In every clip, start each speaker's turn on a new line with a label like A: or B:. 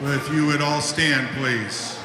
A: If you would all stand, please.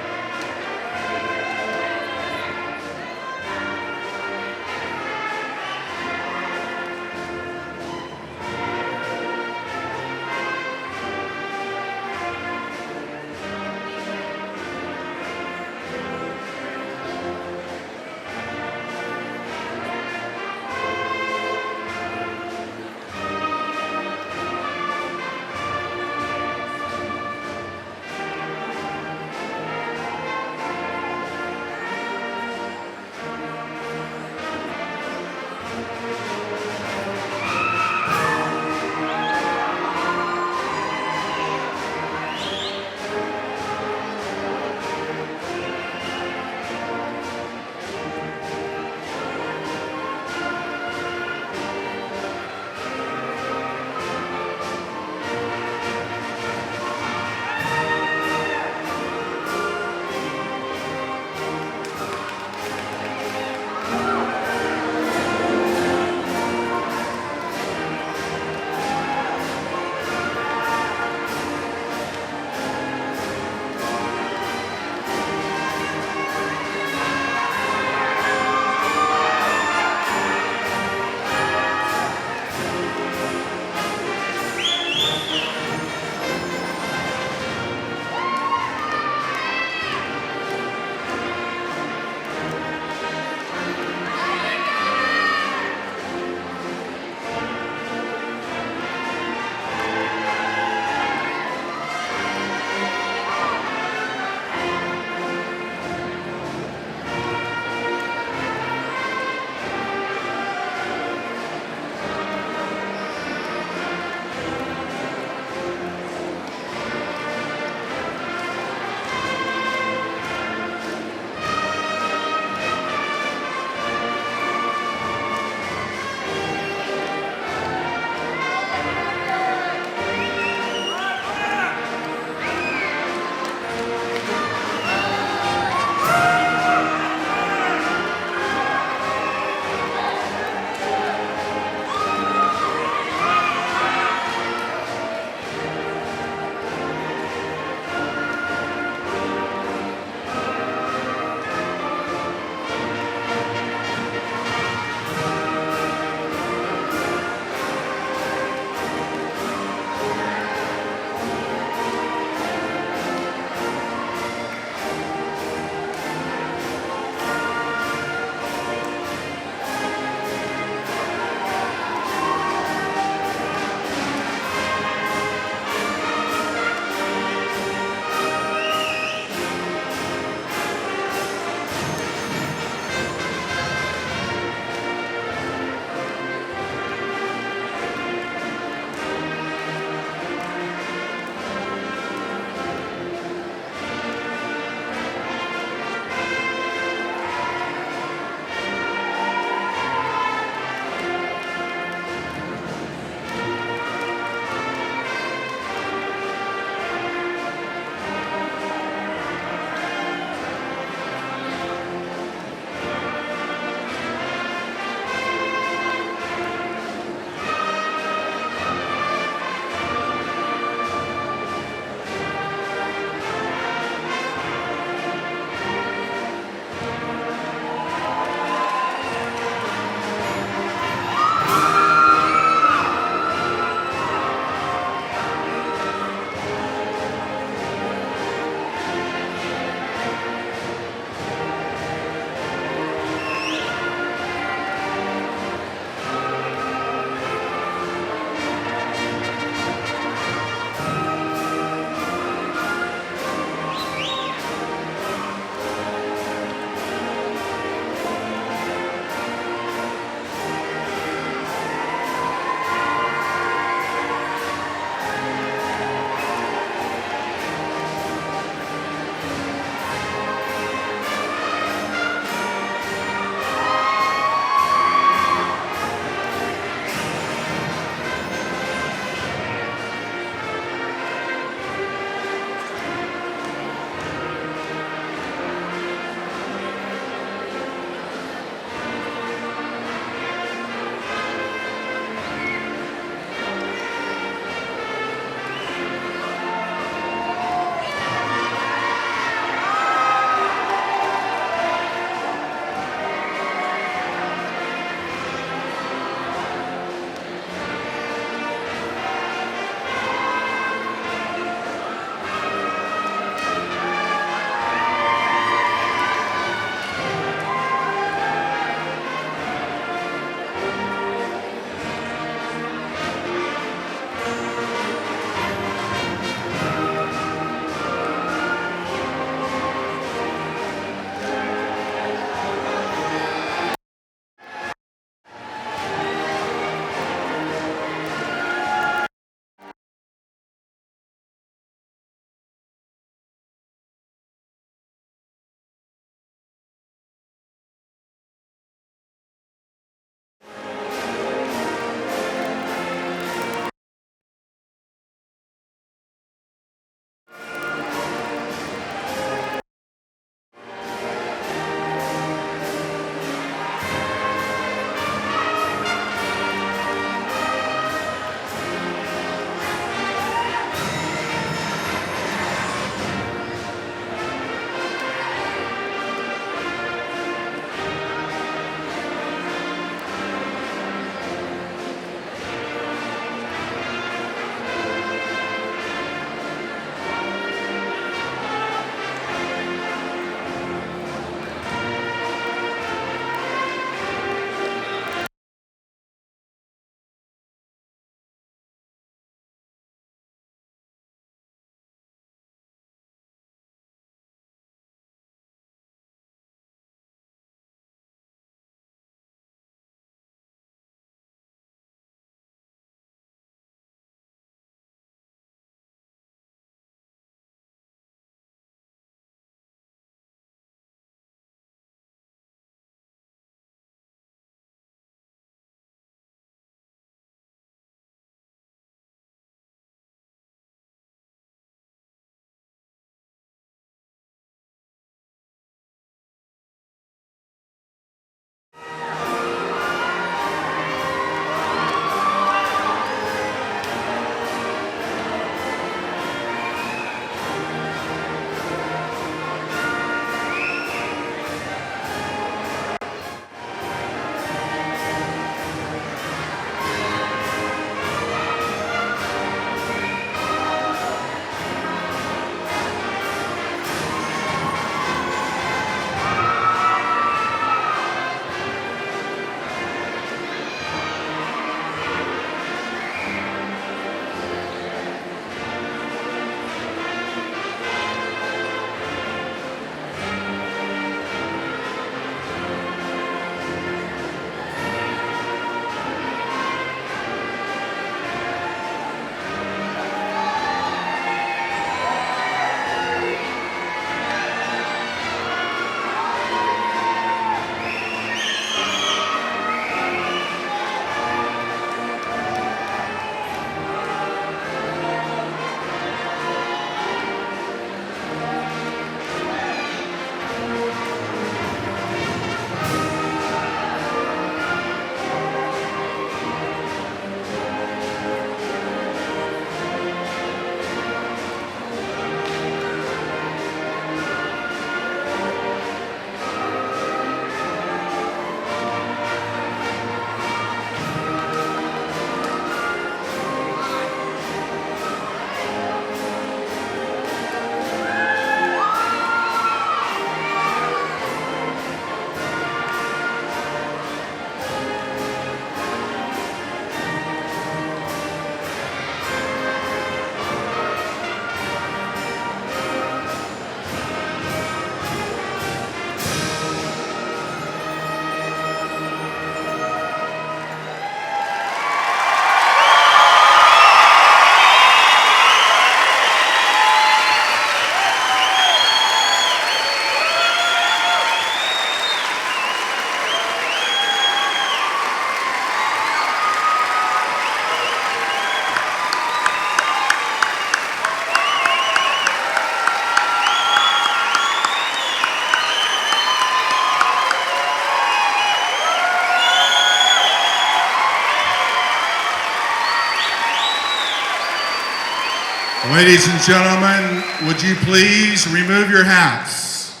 A: Ladies and gentlemen, would you please remove your hats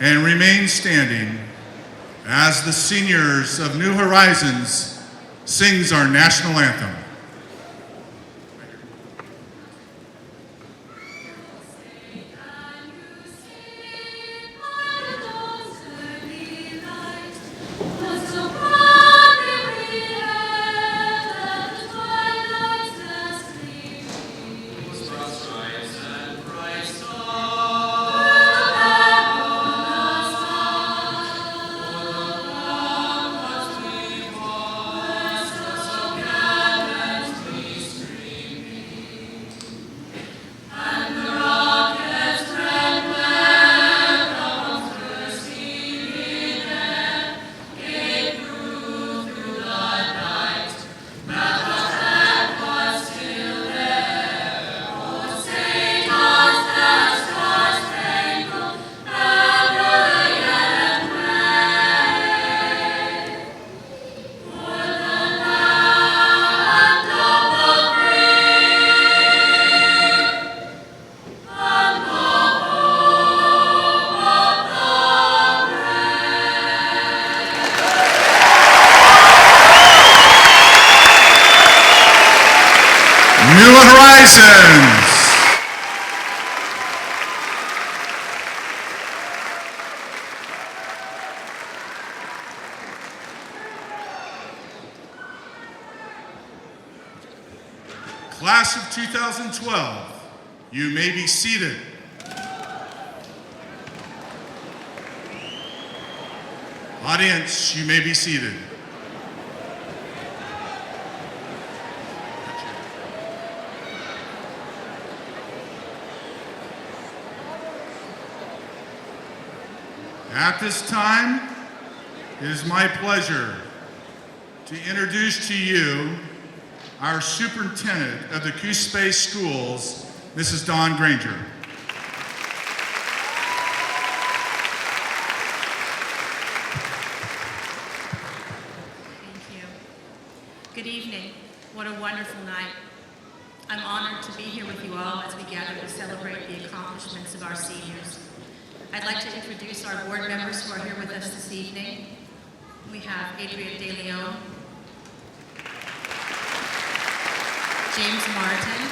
A: and remain standing as the seniors of New Horizons sings our national anthem. New Horizons. Class of 2012, you may be seated. Audience, you may be seated. At this time, it is my pleasure to introduce to you our Superintendent of the Coos Space Schools, Mrs. Dawn Granger.
B: Thank you. Good evening. What a wonderful night. I'm honored to be here with you all as we gather to celebrate the accomplishments of our seniors. I'd like to introduce our board members who are here with us this evening. We have Adrian De Leon, James Martin,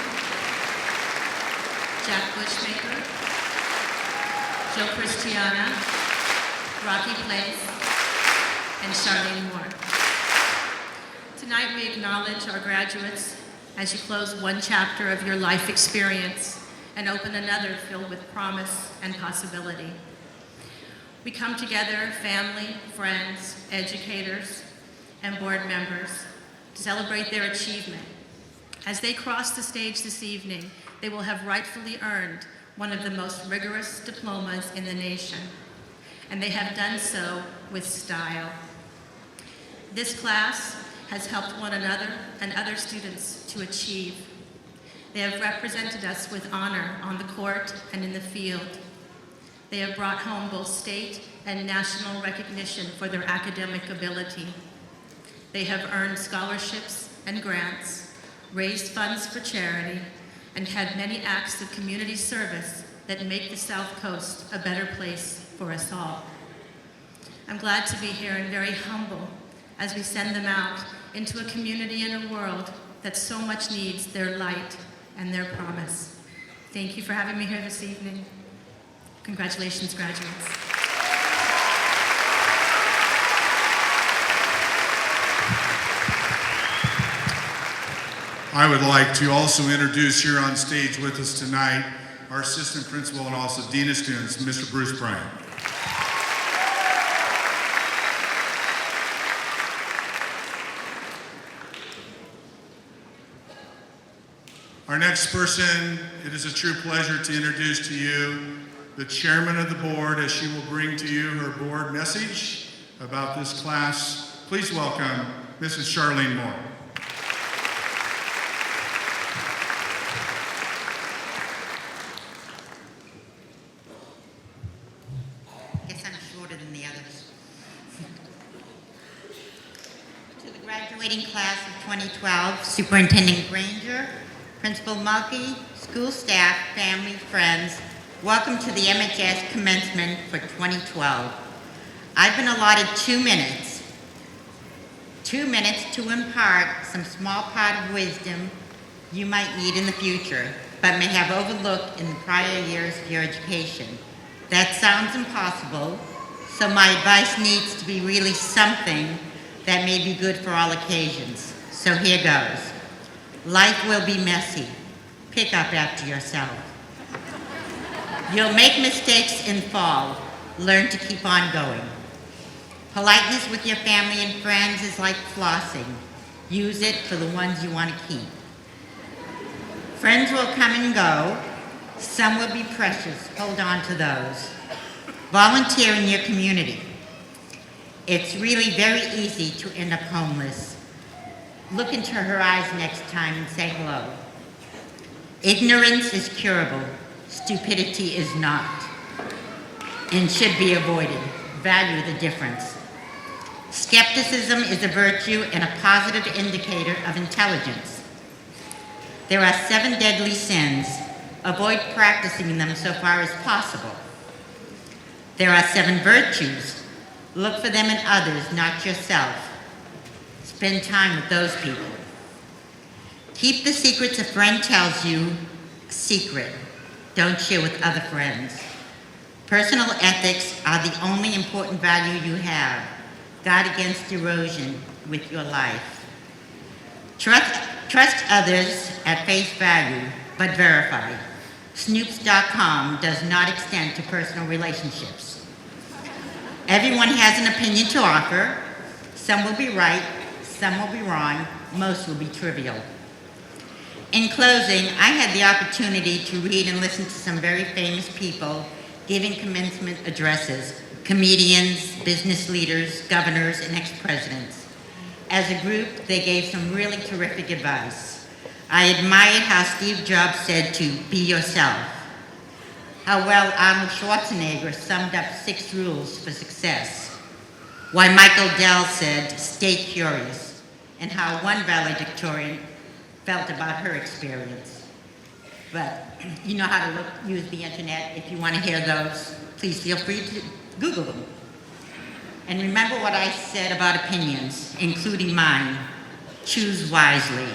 B: Jack Bushmaker, Joe Christiana, Rocky Place, and Charlene Moore. Tonight we acknowledge our graduates as you close one chapter of your life experience and open another filled with promise and possibility. We come together, family, friends, educators, and board members, to celebrate their achievement. As they cross the stage this evening, they will have rightfully earned one of the most rigorous diplomas in the nation, and they have done so with style. This class has helped one another and other students to achieve. They have represented us with honor on the court and in the field. They have brought home both state and national recognition for their academic ability. They have earned scholarships and grants, raised funds for charity, and had many acts of community service that make the South Coast a better place for us all. I'm glad to be here and very humble as we send them out into a community and a world that so much needs their light and their promise. Thank you for having me here this evening. Congratulations, graduates.
A: I would like to also introduce here on stage with us tonight our Assistant Principal and also Dean of Students, Mr. Bruce Bryant. Our next person, it is a true pleasure to introduce to you the chairman of the board as she will bring to you her board message about this class. Please welcome Mrs. Charlene Moore.
C: I guess I'm shorter than the others. To the graduating class of 2012, Superintendent Granger, Principal Mulkey, school staff, family, friends, welcome to the MHS Commencement for 2012. I've been allotted 2 minutes. 2 minutes to impart some small part of wisdom you might need in the future, but may have overlooked in the prior years of your education. That sounds impossible, so my advice needs to be really something that may be good for all occasions. So here goes. Life will be messy. Pick up after yourself. You'll make mistakes and fall. Learn to keep on going. Politeness with your family and friends is like flossing. Use it for the ones you want to keep. Friends will come and go. Some will be precious. Hold on to those. Volunteer in your community. It's really very easy to end up homeless. Look into her eyes next time and say hello. Ignorance is curable. Stupidity is not, and should be avoided. Value the difference. Skepticism is a virtue and a positive indicator of intelligence. There are 7 deadly sins. Avoid practicing them so far as possible. There are 7 virtues. Look for them in others, not yourself. Spend time with those people. Keep the secrets a friend tells you secret. Don't share with other friends. Personal ethics are the only important value you have. Guard against erosion with your life. Trust others at face value, but verify. Snoops.com does not extend to personal relationships. Everyone has an opinion to offer. Some will be right, some will be wrong, most will be trivial. In closing, I had the opportunity to read and listen to some very famous people giving commencement addresses, comedians, business leaders, governors, and ex-presidents. As a group, they gave some really terrific advice. I admired how Steve Jobs said to be yourself, how well Arnold Schwarzenegger summed up 6 rules for success, why Michael Dell said, stay curious, and how one valedictorian felt about her experience. But you know how to use the internet. If you want to hear those, please feel free to Google them. And remember what I said about opinions, including mine. Choose wisely.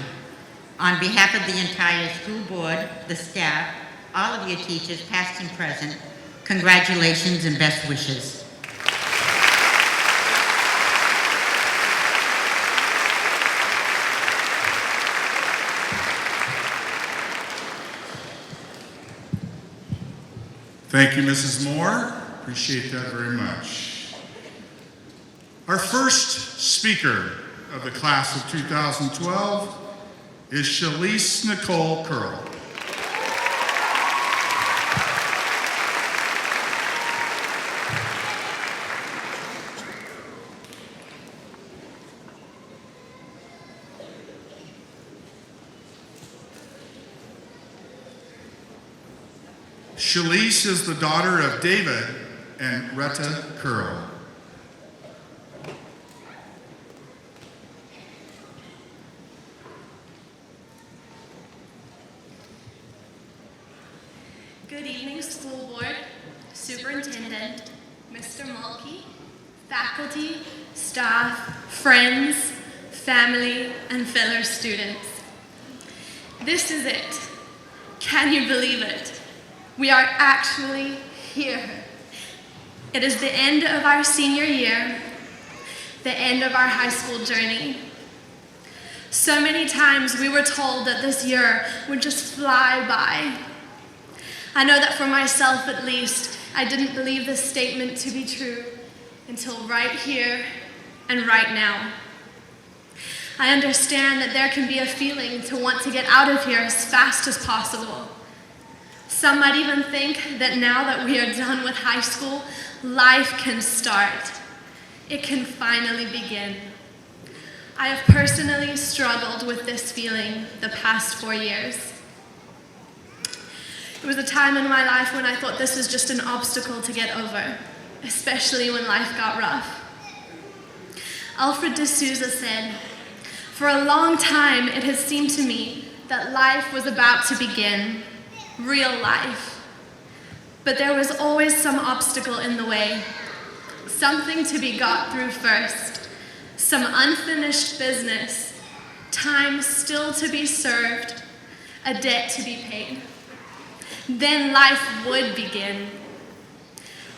C: On behalf of the entire school board, the staff, all of your teachers, past and present, congratulations and best wishes.
A: Thank you, Mrs. Moore. Appreciate that very much. Our first speaker of the class of 2012 is Shalise Nicole Curl. Shalise is the daughter of David and Retta Curl.
D: Good evening, school board, superintendent, Mr. Mulkey, faculty, staff, friends, family, and fellow students. This is it. Can you believe it? We are actually here. It is the end of our senior year, the end of our high school journey. So many times we were told that this year would just fly by. I know that for myself at least, I didn't believe this statement to be true until right here and right now. I understand that there can be a feeling to want to get out of here as fast as possible. Some might even think that now that we are done with high school, life can start. It can finally begin. I have personally struggled with this feeling the past 4 years. It was a time in my life when I thought this was just an obstacle to get over, especially when life got rough. Alfred de Souza said, "For a long time it has seemed to me that life was about to begin, real life. But there was always some obstacle in the way, something to be got through first, some unfinished business, time still to be served, a debt to be paid. Then life would begin.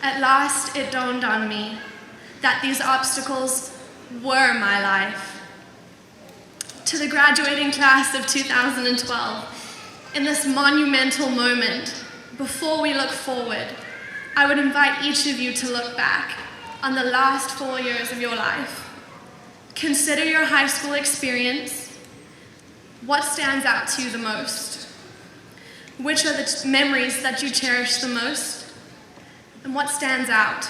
D: At last it dawned on me that these obstacles were my life. To the graduating class of 2012, in this monumental moment, before we look forward, I would invite each of you to look back on the last 4 years of your life. Consider your high school experience. What stands out to you the most? Which are the memories that you cherish the most? And what stands out?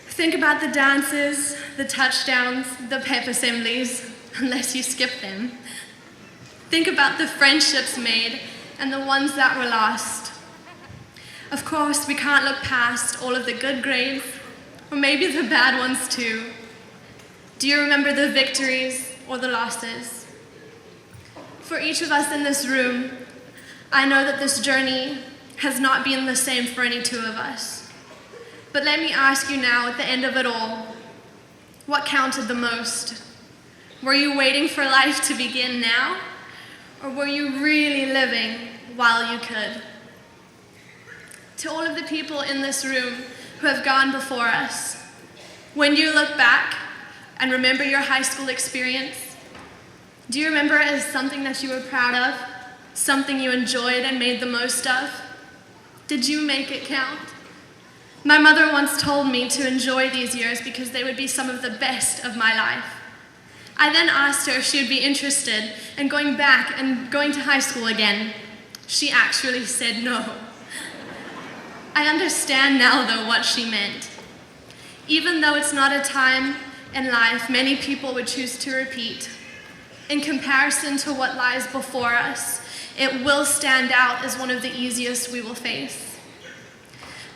D: Think about the dances, the touchdowns, the pep assemblies, unless you skip them. Think about the friendships made and the ones that were lost. Of course, we can't look past all of the good grades, or maybe the bad ones too. Do you remember the victories or the losses? For each of us in this room, I know that this journey has not been the same for any two of us. But let me ask you now, at the end of it all, what counted the most? Were you waiting for life to begin now? Or were you really living while you could? To all of the people in this room who have gone before us, when you look back and remember your high school experience, do you remember it as something that you were proud of? Something you enjoyed and made the most of? Did you make it count? My mother once told me to enjoy these years because they would be some of the best of my life. I then asked her if she would be interested in going back and going to high school again. She actually said no. I understand now, though, what she meant. Even though it's not a time in life many people would choose to repeat, in comparison to what lies before us, it will stand out as one of the easiest we will face.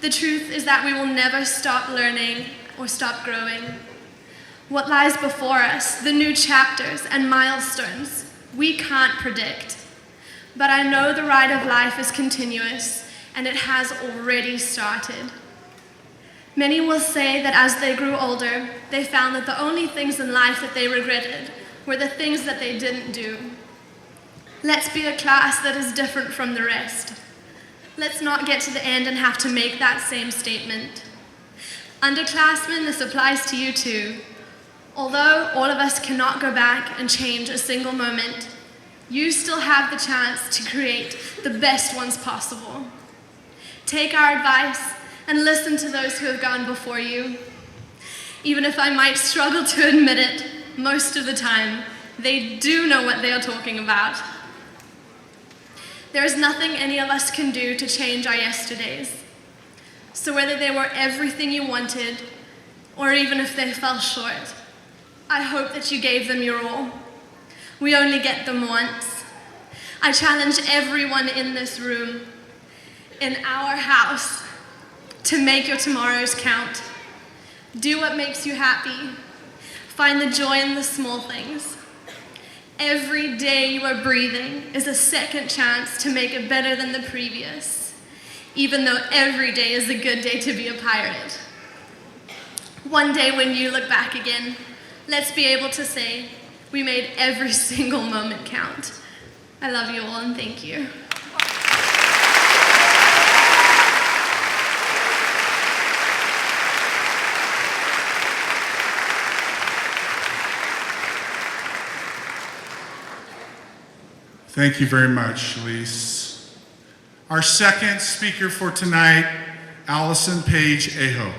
D: The truth is that we will never stop learning or stop growing. What lies before us, the new chapters and milestones, we can't predict. But I know the ride of life is continuous, and it has already started. Many will say that as they grew older, they found that the only things in life that they regretted were the things that they didn't do. Let's be a class that is different from the rest. Let's not get to the end and have to make that same statement. Underclassmen, this applies to you too. Although all of us cannot go back and change a single moment, you still have the chance to create the best ones possible. Take our advice and listen to those who have gone before you. Even if I might struggle to admit it, most of the time, they do know what they are talking about. There is nothing any of us can do to change our yesterdays. So whether they were everything you wanted, or even if they fell short, I hope that you gave them your all. We only get them once. I challenge everyone in this room, in our house, to make your tomorrows count. Do what makes you happy. Find the joy in the small things. Every day you are breathing is a second chance to make it better than the previous, even though every day is a good day to be a pirate. One day when you look back again, let's be able to say, we made every single moment count. I love you all and thank you.
A: Thank you very much, Elise. Our second speaker for tonight, Allison Page Aho.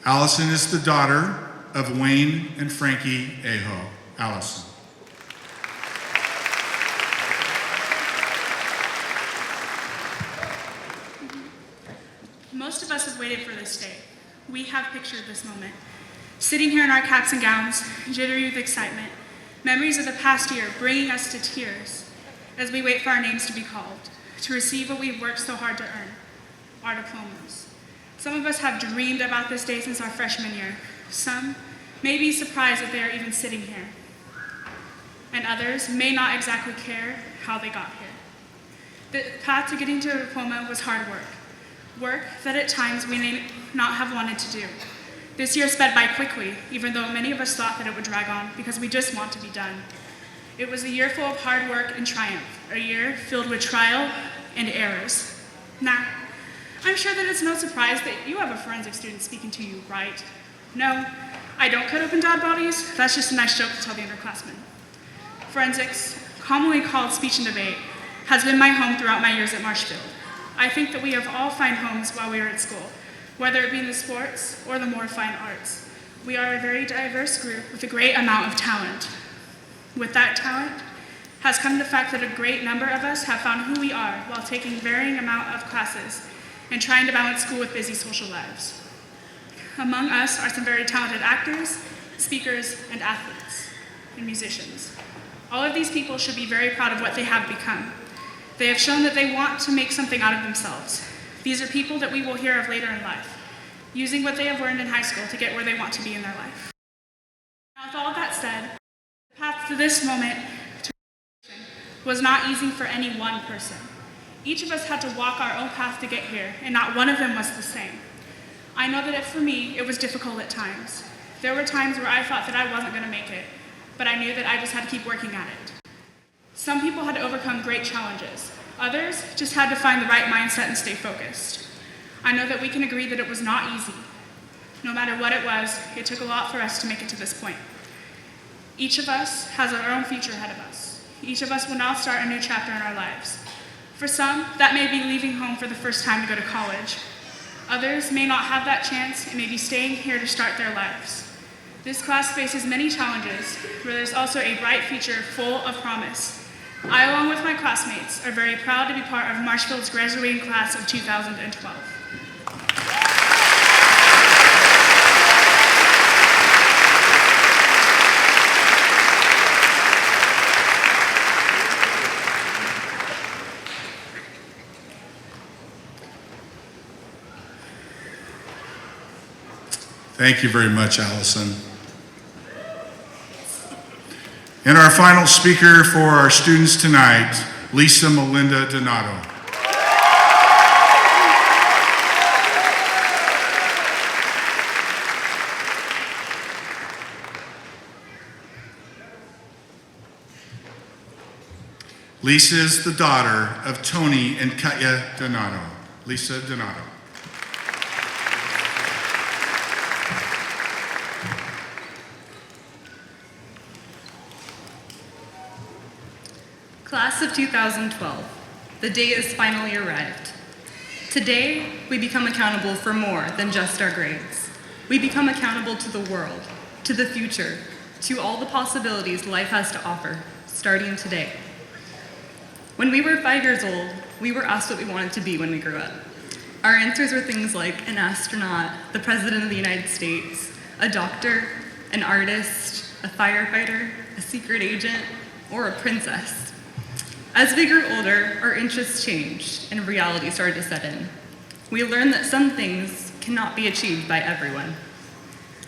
A: Allison is the daughter of Wayne and Frankie Aho. Allison.
E: Most of us have waited for this day. We have pictured this moment. Sitting here in our caps and gowns, jittery with excitement, memories of the past year bringing us to tears as we wait for our names to be called, to receive what we've worked so hard to earn, our diplomas. Some of us have dreamed about this day since our freshman year. Some may be surprised that they are even sitting here. And others may not exactly care how they got here. The path to getting to a diploma was hard work that at times we may not have wanted to do. This year sped by quickly, even though many of us thought that it would drag on because we just want to be done. It was a year full of hard work and triumph, a year filled with trial and errors. Now, I'm sure that it's no surprise that you have a forensic student speaking to you, right? No, I don't cut open dead bodies. That's just a nice joke to tell the underclassmen. Forensics, commonly called speech and debate, has been my home throughout my years at Marshfield. I think that we have all found homes while we were at school, whether it be in the sports or the more fine arts. We are a very diverse group with a great amount of talent. With that talent has come the fact that a great number of us have found who we are while taking varying amount of classes and trying to balance school with busy social lives. Among us are some very talented actors, speakers, and athletes, and musicians. All of these people should be very proud of what they have become. They have shown that they want to make something out of themselves. These are people that we will hear of later in life, using what they have learned in high school to get where they want to be in their life. Now, with all of that said, the path to this moment was not easy for any one person. Each of us had to walk our own path to get here, and not one of them was the same. I know that for me, it was difficult at times. There were times where I thought that I wasn't going to make it, but I knew that I just had to keep working at it. Some people had to overcome great challenges. Others just had to find the right mindset and stay focused. I know that we can agree that it was not easy. No matter what it was, it took a lot for us to make it to this point. Each of us has our own future ahead of us. Each of us will now start a new chapter in our lives. For some, that may be leaving home for the first time to go to college. Others may not have that chance and may be staying here to start their lives. This class faces many challenges, but there's also a bright future full of promise. I, along with my classmates, are very proud to be part of Marshfield's graduating class of 2012.
A: Thank you very much, Allison. And our final speaker for our students tonight, Lisa Melinda Donato. Lisa is the daughter of Tony and Katya Donato. Lisa Donato.
F: Class of 2012, the day has finally arrived. Today, we become accountable for more than just our grades. We become accountable to the world, to the future, to all the possibilities life has to offer, starting today. When we were 5 years old, we were asked what we wanted to be when we grew up. Our answers were things like an astronaut, the President of the United States, a doctor, an artist, a firefighter, a secret agent, or a princess. As we grew older, our interests changed and reality started to set in. We learned that some things cannot be achieved by everyone.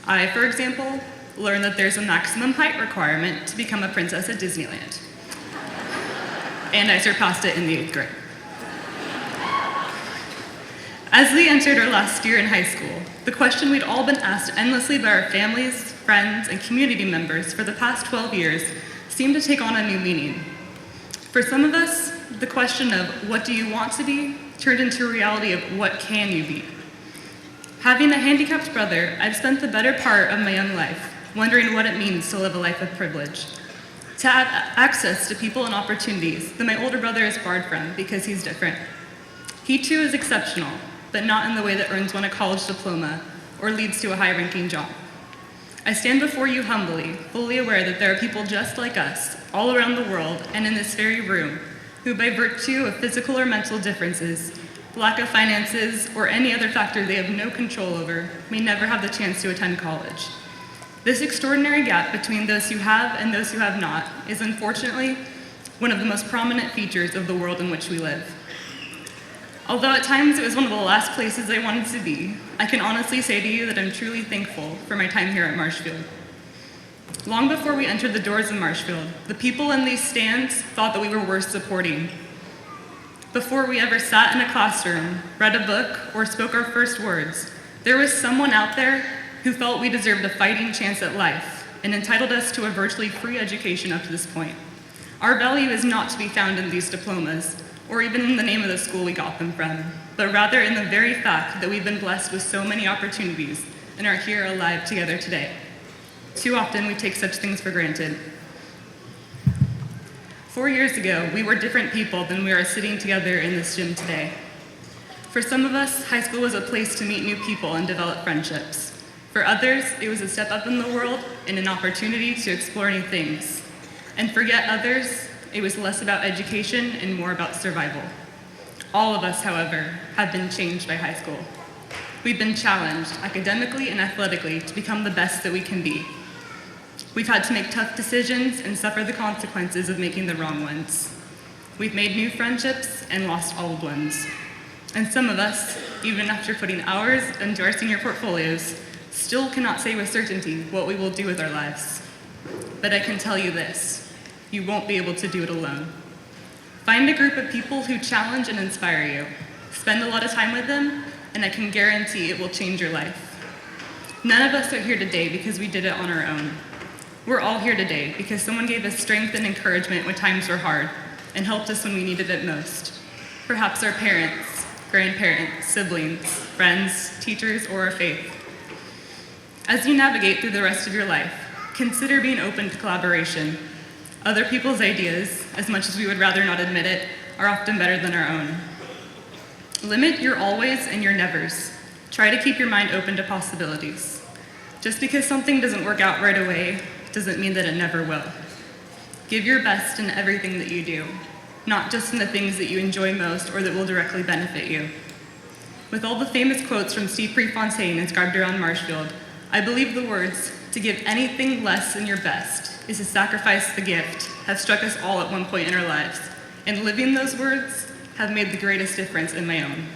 F: I, for example, learned that there's a maximum height requirement to become a princess at Disneyland. And I surpassed it in the 8th grade. As we entered our last year in high school, the question we'd all been asked endlessly by our families, friends, and community members for the past 12 years seemed to take on a new meaning. For some of us, the question of what do you want to be turned into a reality of what can you be. Having a handicapped brother, I've spent the better part of my young life wondering what it means to live a life of privilege. To have access to people and opportunities that my older brother is barred from because he's different. He too is exceptional, but not in the way that earns one a college diploma or leads to a high-ranking job. I stand before you humbly, fully aware that there are people just like us, all around the world and in this very room, who by virtue of physical or mental differences, lack of finances, or any other factor they have no control over, may never have the chance to attend college. This extraordinary gap between those who have and those who have not is unfortunately one of the most prominent features of the world in which we live. Although at times it was one of the last places I wanted to be, I can honestly say to you that I'm truly thankful for my time here at Marshfield. Long before we entered the doors of Marshfield, the people in these stands thought that we were worth supporting. Before we ever sat in a classroom, read a book, or spoke our first words, there was someone out there who felt we deserved a fighting chance at life and entitled us to a virtually free education up to this point. Our value is not to be found in these diplomas, or even in the name of the school we got them from, but rather in the very fact that we've been blessed with so many opportunities and are here alive together today. Too often we take such things for granted. 4 years ago, we were different people than we are sitting together in this gym today. For some of us, high school was a place to meet new people and develop friendships. For others, it was a step up in the world and an opportunity to explore new things. And for yet others, it was less about education and more about survival. All of us, however, have been changed by high school. We've been challenged academically and athletically to become the best that we can be. We've had to make tough decisions and suffer the consequences of making the wrong ones. We've made new friendships and lost old ones. And some of us, even after putting hours into our senior portfolios, still cannot say with certainty what we will do with our lives. But I can tell you this. You won't be able to do it alone. Find a group of people who challenge and inspire you. Spend a lot of time with them, and I can guarantee it will change your life. None of us are here today because we did it on our own. We're all here today because someone gave us strength and encouragement when times were hard and helped us when we needed it most. Perhaps our parents, grandparents, siblings, friends, teachers, or our faith. As you navigate through the rest of your life, consider being open to collaboration. Other people's ideas, as much as we would rather not admit it, are often better than our own. Limit your always and your nevers. Try to keep your mind open to possibilities. Just because something doesn't work out right away doesn't mean that it never will. Give your best in everything that you do, not just in the things that you enjoy most or that will directly benefit you. With all the famous quotes from Steve Prefontaine inscribed around Marshfield, I believe the words, "To give anything less than your best is to sacrifice the gift," have struck us all at one point in our lives, and living those words have made the greatest difference in my own.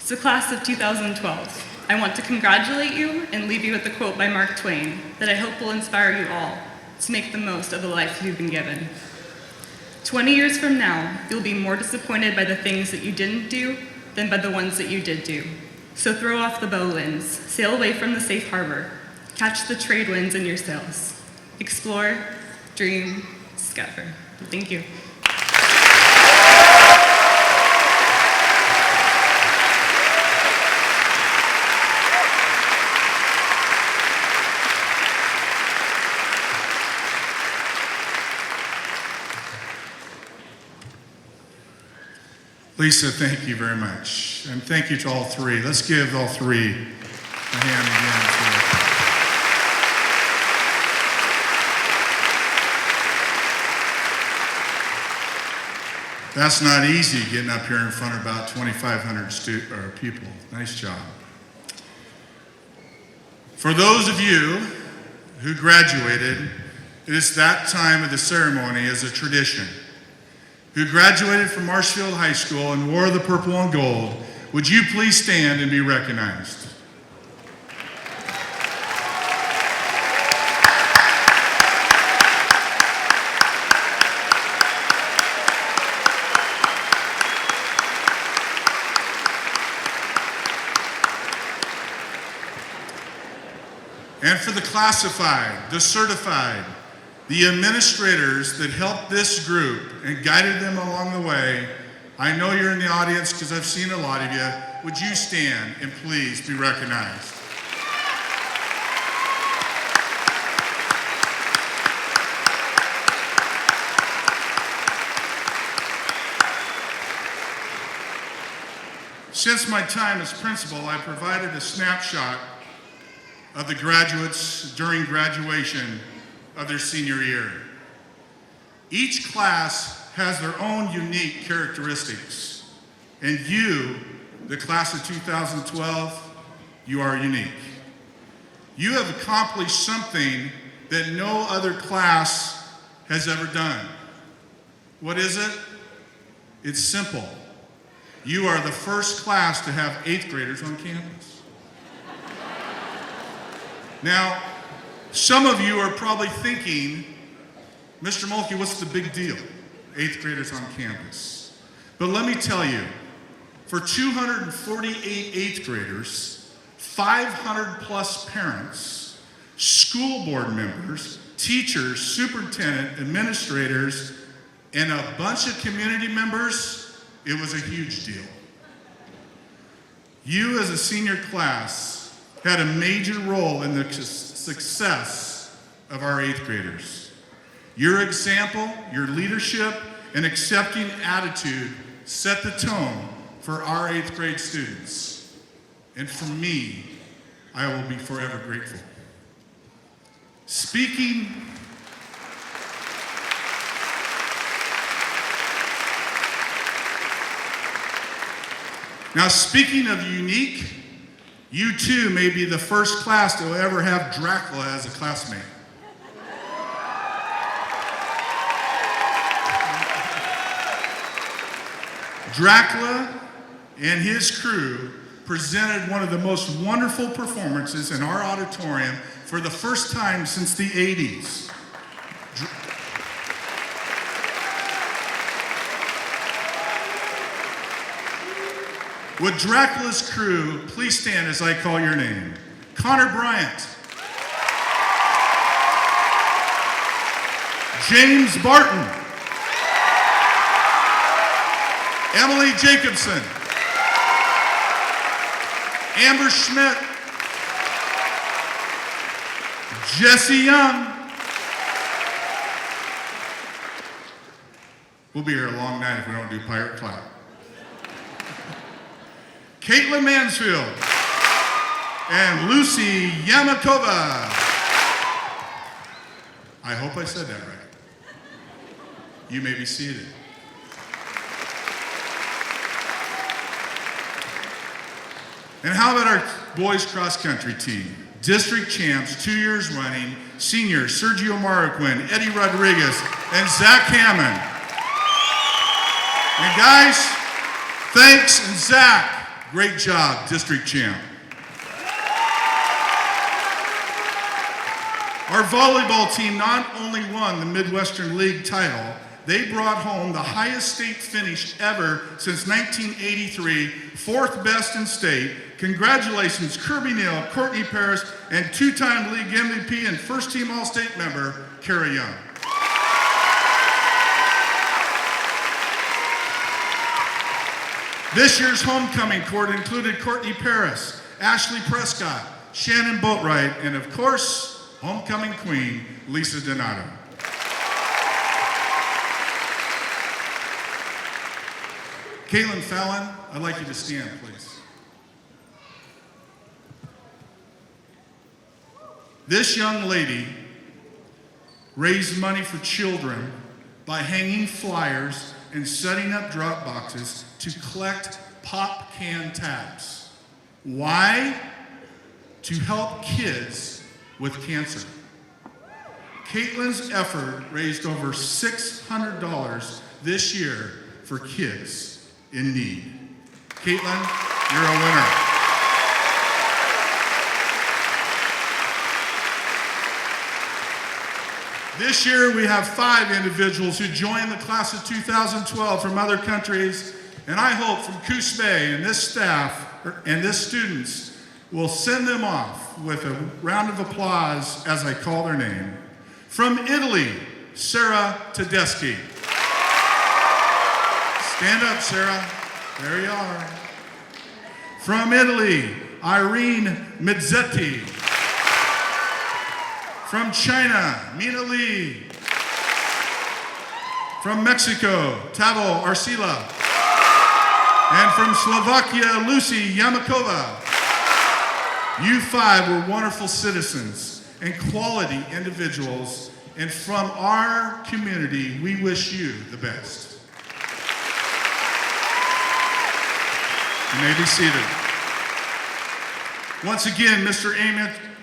F: So class of 2012, I want to congratulate you and leave you with a quote by Mark Twain that I hope will inspire you all to make the most of the life you've been given. 20 years from now, you'll be more disappointed by the things that you didn't do than by the ones that you did do. So throw off the bowlines, sail away from the safe harbor, catch the trade winds in your sails. Explore, dream, discover. Thank you.
A: Lisa, thank you very much. And thank you to all three. Let's give all three a hand again. That's not easy, getting up here in front of about 2,500 people. Nice job. For those of you who graduated, it is that time of the ceremony as a tradition. Who graduated from Marshfield High School and wore the purple and gold, would you please stand and be recognized? And for the classified, the certified, the administrators that helped this group and guided them along the way, I know you're in the audience because I've seen a lot of you. Would you stand and please be recognized? Since my time as principal, I provided a snapshot of the graduates during graduation of their senior year. Each class has their own unique characteristics, and you, the class of 2012, you are unique. You have accomplished something that no other class has ever done. What is it? It's simple. You are the first class to have 8th graders on campus. Now, some of you are probably thinking, Mr. Mulkey, what's the big deal? 8th graders on campus. But let me tell you, for 248 8th graders, 500 plus parents, school board members, teachers, superintendent, administrators, and a bunch of community members, it was a huge deal. You as a senior class had a major role in the success of our 8th graders. Your example, your leadership, and accepting attitude set the tone for our 8th grade students. And for me, I will be forever grateful. Speaking of unique, you too may be the first class to ever have Dracula as a classmate. Dracula and his crew presented one of the most wonderful performances in our auditorium for the first time since the 80s. With Dracula's crew, please stand as I call your name. Connor Bryant. James Barton. Emily Jacobson. Amber Schmidt. Jesse Young. We'll be here a long night if we don't do Pirate Clap. Caitlin Mansfield and Lucy Yamakova. I hope I said that right. You may be seated. And how about our boys cross country team? District champs, 2 years running, seniors Sergio Marroquin, Eddie Rodriguez, and Zach Hammond. And guys, thanks, and Zach, great job, district champ. Our volleyball team not only won the Midwestern League title, they brought home the highest state finish ever since 1983, 4th best in state. Congratulations, Kirby Neal, Courtney Paris, and 2-time league MVP and first-team All-State member, Kara Young. This year's homecoming court included Courtney Paris, Ashley Prescott, Shannon Boatwright, and of course, homecoming queen, Lisa Donato. Caitlin Fallon, I'd like you to stand, please. This young lady raised money for children by hanging flyers and setting up drop boxes to collect pop can tabs. Why? To help kids with cancer. Caitlin's effort raised over $600 this year for kids in need. Caitlin, you're a winner. This year we have 5 individuals who joined the class of 2012 from other countries, and I hope from Coos Bay and this staff and this students will send them off with a round of applause as I call their name. From Italy, Sarah Tedeschi. Stand up, Sarah. There you are. From Italy, Irene Mizzetti. From China, Mina Lee. From Mexico, Tavo Arcila. And from Slovakia, Lucy Yamakova. You 5 were wonderful citizens and quality individuals, and from our community, we wish you the best. You may be seated. Once again, Mr.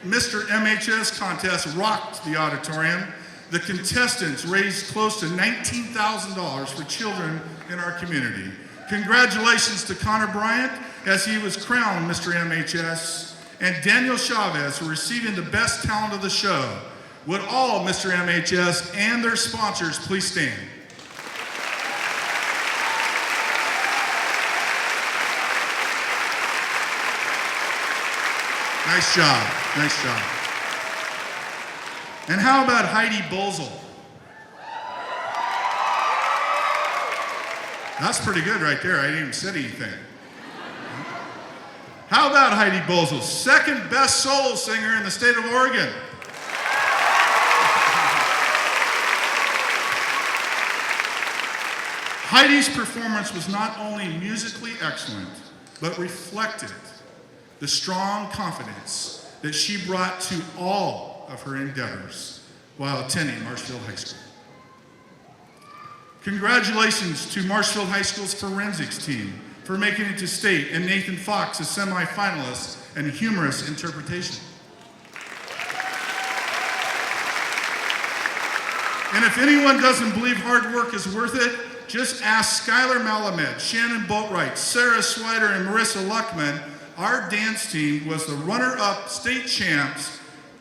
A: Mr. MHS contest rocked the auditorium. The contestants raised close to $19,000 for children in our community. Congratulations to Connor Bryant as he was crowned Mr. MHS, and Daniel Chavez for receiving the best talent of the show. Would all Mr. MHS and their sponsors please stand? Nice job, nice job. And how about Heidi Bozel? That's pretty good right there. I didn't even say anything. How about Heidi Bozel, second best soul singer in the state of Oregon? Heidi's performance was not only musically excellent, but reflected the strong confidence that she brought to all of her endeavors while attending Marshfield High School. Congratulations to Marshfield High School's forensics team for making it to state, and Nathan Fox, a semifinalist in humorous interpretation. And if anyone doesn't believe hard work is worth it, just ask Skylar Malamed, Shannon Boatwright, Sarah Swider, and Marissa Luckman. Our dance team was the runner-up state champs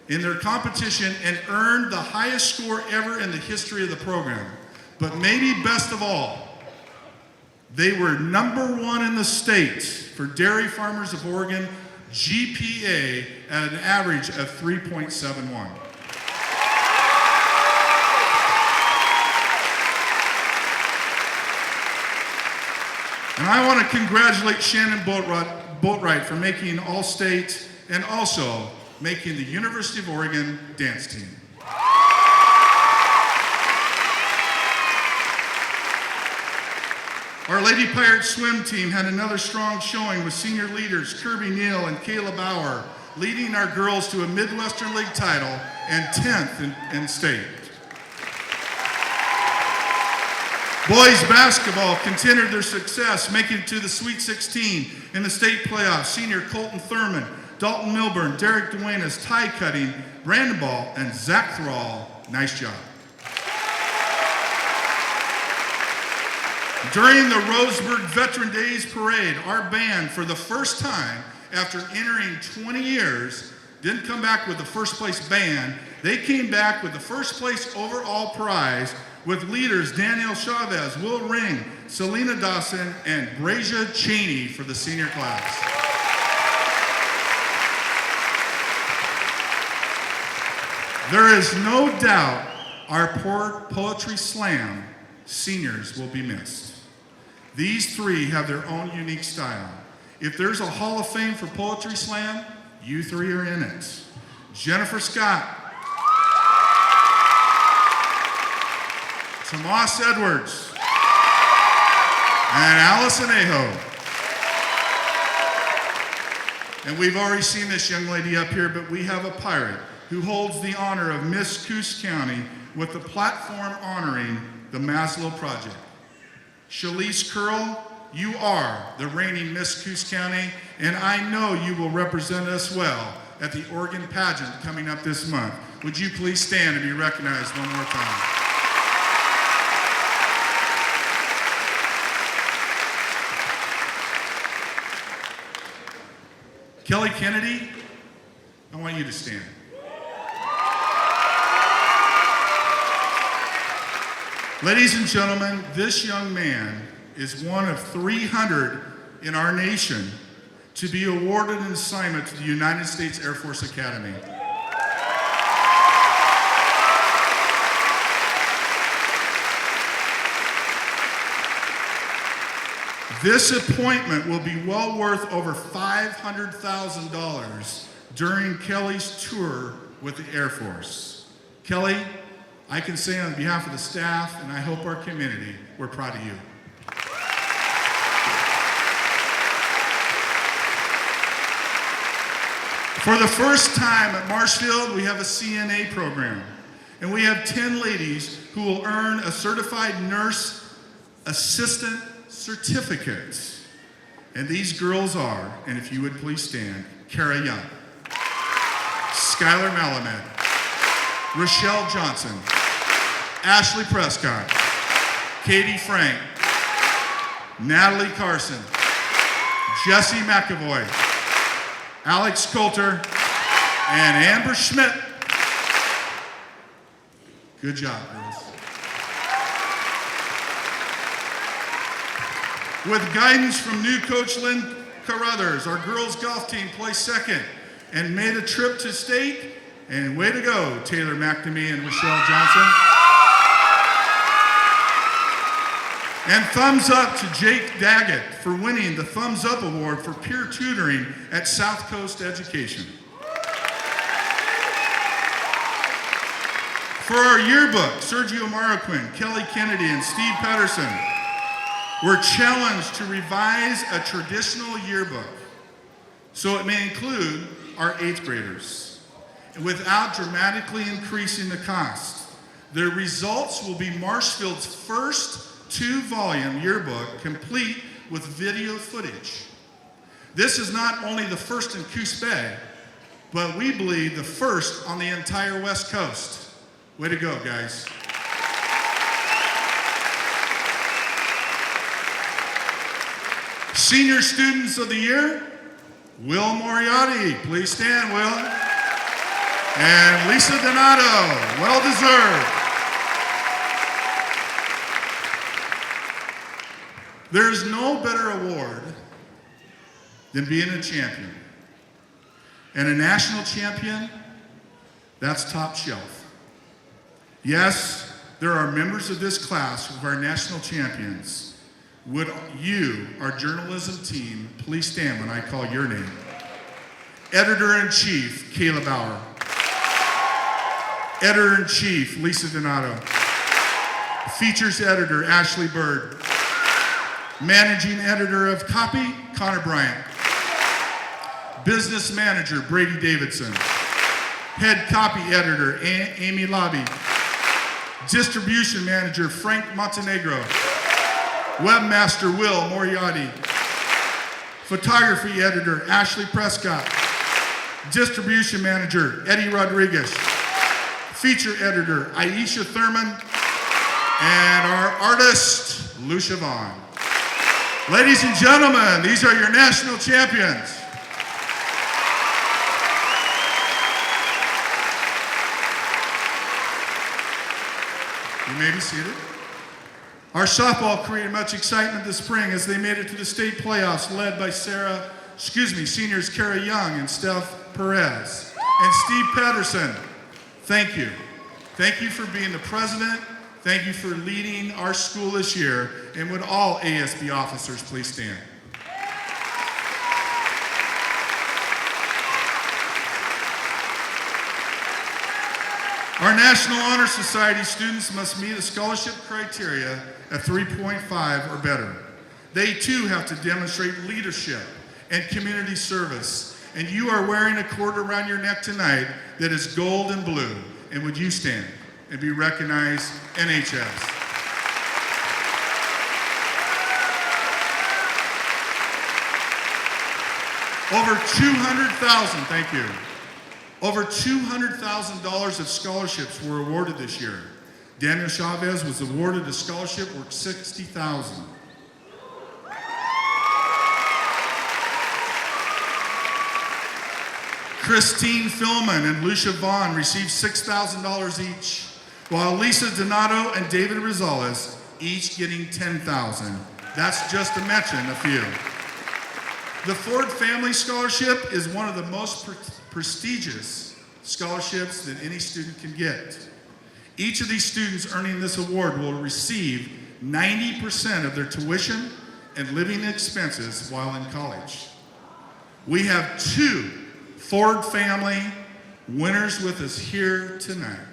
A: in their competition and earned the highest score ever in the history of the program. But maybe best of all, they were #1 in the state for Dairy Farmers of Oregon GPA at an average of 3.71. And I want to congratulate Shannon Boatwright for making All-State and also making the University of Oregon dance team. Our Lady Pirates swim team had another strong showing with senior leaders Kirby Neal and Kayla Bauer leading our girls to a Midwestern League title and 10th in state. Boys basketball continued their success, making it to the Sweet 16 in the state playoffs. Senior Colton Thurman, Dalton Milburn, Derek Duenas, Ty Cutting, Brandon Ball, and Zach Thrall. Nice job. During the Roseburg Veteran Days Parade, our band, for the first time after entering 20 years, didn't come back with the first place band. They came back with the first place overall prize with leaders Daniel Chavez, Will Ring, Selena Dawson, and Brasia Cheney for the senior class. There is no doubt our Poetry Slam seniors will be missed. These three have their own unique style. If there's a Hall of Fame for Poetry Slam, you three are in it. Jennifer Scott, Tomas Edwards, and Allison Aho. And we've already seen this young lady up here, but we have a pirate who holds the honor of Miss Coos County with the platform honoring the Maslow Project. Shalise Curl, you are the reigning Miss Coos County, and I know you will represent us well at the Oregon pageant coming up this month. Would you please stand and be recognized one more time? Kelly Kennedy, I want you to stand. Ladies and gentlemen, this young man is one of 300 in our nation to be awarded an assignment to the United States Air Force Academy. This appointment will be well worth over $500,000 during Kelly's tour with the Air Force. Kelly, I can say on behalf of the staff, and I hope our community, we're proud of you. For the first time at Marshfield, we have a CNA program, and we have 10 ladies who will earn a certified nurse assistant certificate. And these girls are, and if you would please stand, Kara Young, Skylar Malamed, Rochelle Johnson, Ashley Prescott, Katie Frank, Natalie Carson, Jesse McAvoy, Alex Coulter, and Amber Schmidt. Good job, girls. With guidance from new coach Lynn Carruthers, our girls golf team placed second and made a trip to state. And way to go, Taylor McNamee and Rochelle Johnson. And thumbs up to Jake Daggett for winning the Thumbs Up Award for peer tutoring at South Coast Education. For our yearbook, Sergio Marroquin, Kelly Kennedy, and Steve Pedersen were challenged to revise a traditional yearbook so it may include our 8th graders without dramatically increasing the cost. Their results will be Marshfield's first 2-volume yearbook complete with video footage. This is not only the first in Coos Bay, but we believe the first on the entire West Coast. Way to go, guys. Senior Students of the Year, Will Moriarty. Please stand, Will. And Lisa Donato, well deserved. There's no better award than being a champion. And a national champion, that's top shelf. Yes, there are members of this class who are national champions. Would you, our journalism team, please stand when I call your name? Editor-in-Chief, Kayla Bauer. Editor-in-Chief, Lisa Donato. Features Editor, Ashley Bird. Managing Editor of Copy, Connor Bryant. Business Manager, Brady Davidson. Head Copy Editor, Amy Lobby. Distribution Manager, Frank Montenegro. Webmaster, Will Moriarty. Photography Editor, Ashley Prescott. Distribution Manager, Eddie Rodriguez. Feature Editor, Aisha Thurman. And our artist, Lucia Vaughn. Ladies and gentlemen, these are your national champions. You may be seated. Our softball created much excitement this spring as they made it to the state playoffs, led by seniors Kara Young and Steph Perez. And Steve Patterson, thank you. Thank you for being the president. Thank you for leading our school this year. And would all ASB officers please stand? Our National Honor Society students must meet a scholarship criteria at 3.5 or better. They too have to demonstrate leadership and community service. And you are wearing a cord around your neck tonight that is gold and blue. And would you stand and be recognized, NHS? Over $200,000, thank you. Over $200,000 of scholarships were awarded this year. Daniel Chavez was awarded a scholarship worth $60,000. Christine Philman and Lucia Vaughn received $6,000 each, while Lisa Donato and David Rosales each getting $10,000. That's just to mention a few. The Ford Family Scholarship is one of the most prestigious scholarships that any student can get. Each of these students earning this award will receive 90% of their tuition and living expenses while in college. We have 2 Ford Family winners with us here tonight.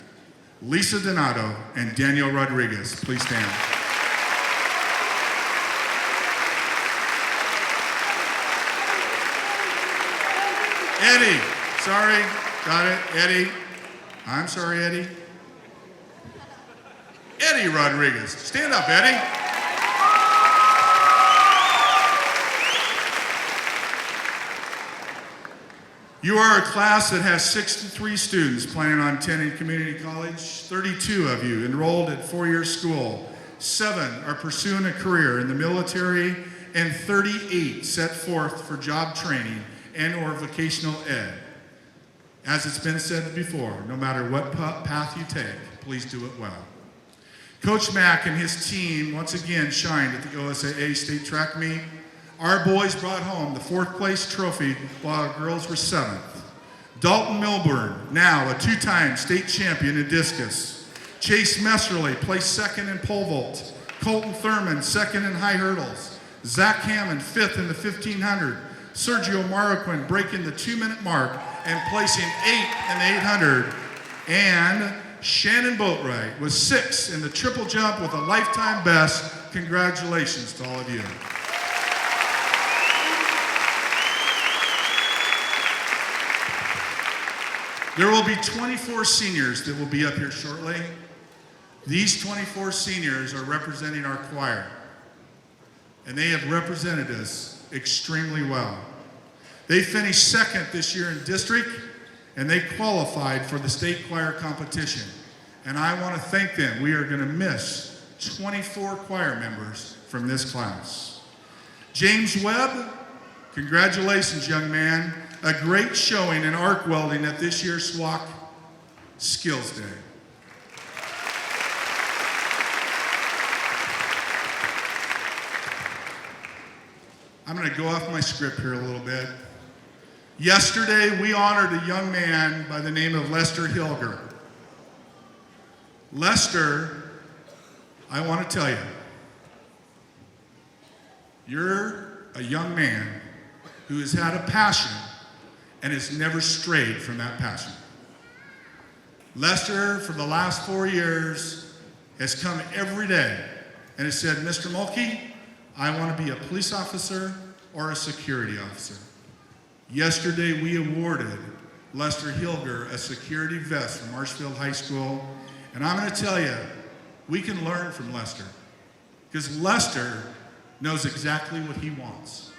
A: Lisa Donato and Daniel Rodriguez, please stand. Eddie, sorry, got it, Eddie. I'm sorry, Eddie. Eddie Rodriguez, stand up, Eddie. You are a class that has 63 students planning on attending community college, 32 of you enrolled at four-year school, 7 are pursuing a career in the military, and 38 set forth for job training and or vocational ed. As it's been said before, no matter what path you take, please do it well. Coach Mack and his team once again shined at the OSAA State Track Meet. Our boys brought home the 4th place trophy while our girls were 7th. Dalton Milburn, now a 2-time state champion in discus. Chase Messerly placed 2nd in pole vault. Colton Thurman 2nd in high hurdles. Zach Hammond 5th in the 1500. Sergio Marroquin breaking the 2-minute mark and placing 8th in the 800. And Shannon Boatwright was 6th in the triple jump with a lifetime best. Congratulations to all of you. There will be 24 seniors that will be up here shortly. These 24 seniors are representing our choir, and they have represented us extremely well. They finished 2nd this year in district, and they qualified for the state choir competition. And I want to thank them. We are going to miss 24 choir members from this class. James Webb, congratulations, young man. A great showing in arc welding at this year's SWAC Skills Day. I'm going to go off my script here a little bit. Yesterday, we honored a young man by the name of Lester Hilger. Lester, I want to tell you, you're a young man who has had a passion and has never strayed from that passion. Lester, for the last 4 years, has come every day and has said, Mr. Mulkey, I want to be a police officer or a security officer. Yesterday, we awarded Lester Hilger a security vest from Marshfield High School. And I'm going to tell you, we can learn from Lester, because Lester knows exactly what he wants.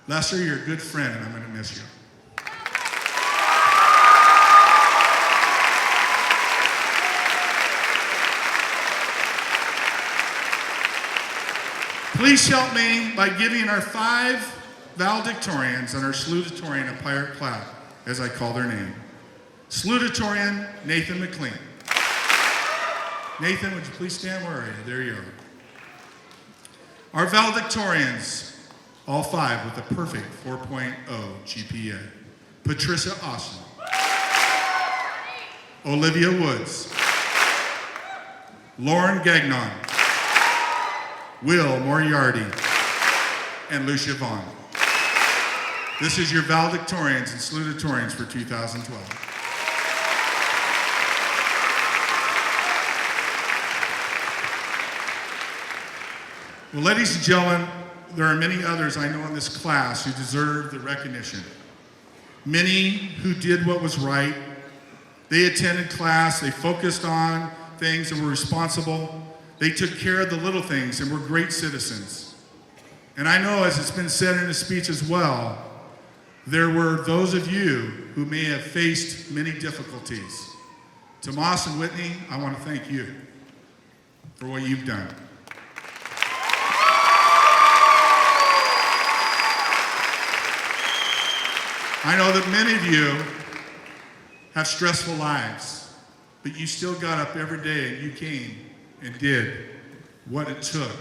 A: Lester, you're a good friend, and I'm going to miss you. Please help me by giving our 5 valedictorians and our salutatorian a pirate clap as I call their name. Salutatorian Nathan McLean. Nathan, would you please stand? Where are you? There you are. Our valedictorians, all 5 with a perfect 4.0 GPA. Patricia Austin. Olivia Woods. Lauren Gagnon. Will Moriarty. And Lucia Vaughn. This is your valedictorians and salutatorians for 2012. Well, ladies and gentlemen, there are many others I know in this class who deserve the recognition. Many who did what was right. They attended class, they focused on things and were responsible. They took care of the little things and were great citizens. And I know, as it's been said in the speech as well, there were those of you who may have faced many difficulties. Tomas and Whitney, I want to thank you for what you've done. I know that many of you have stressful lives, but you still got up every day and you came and did what it took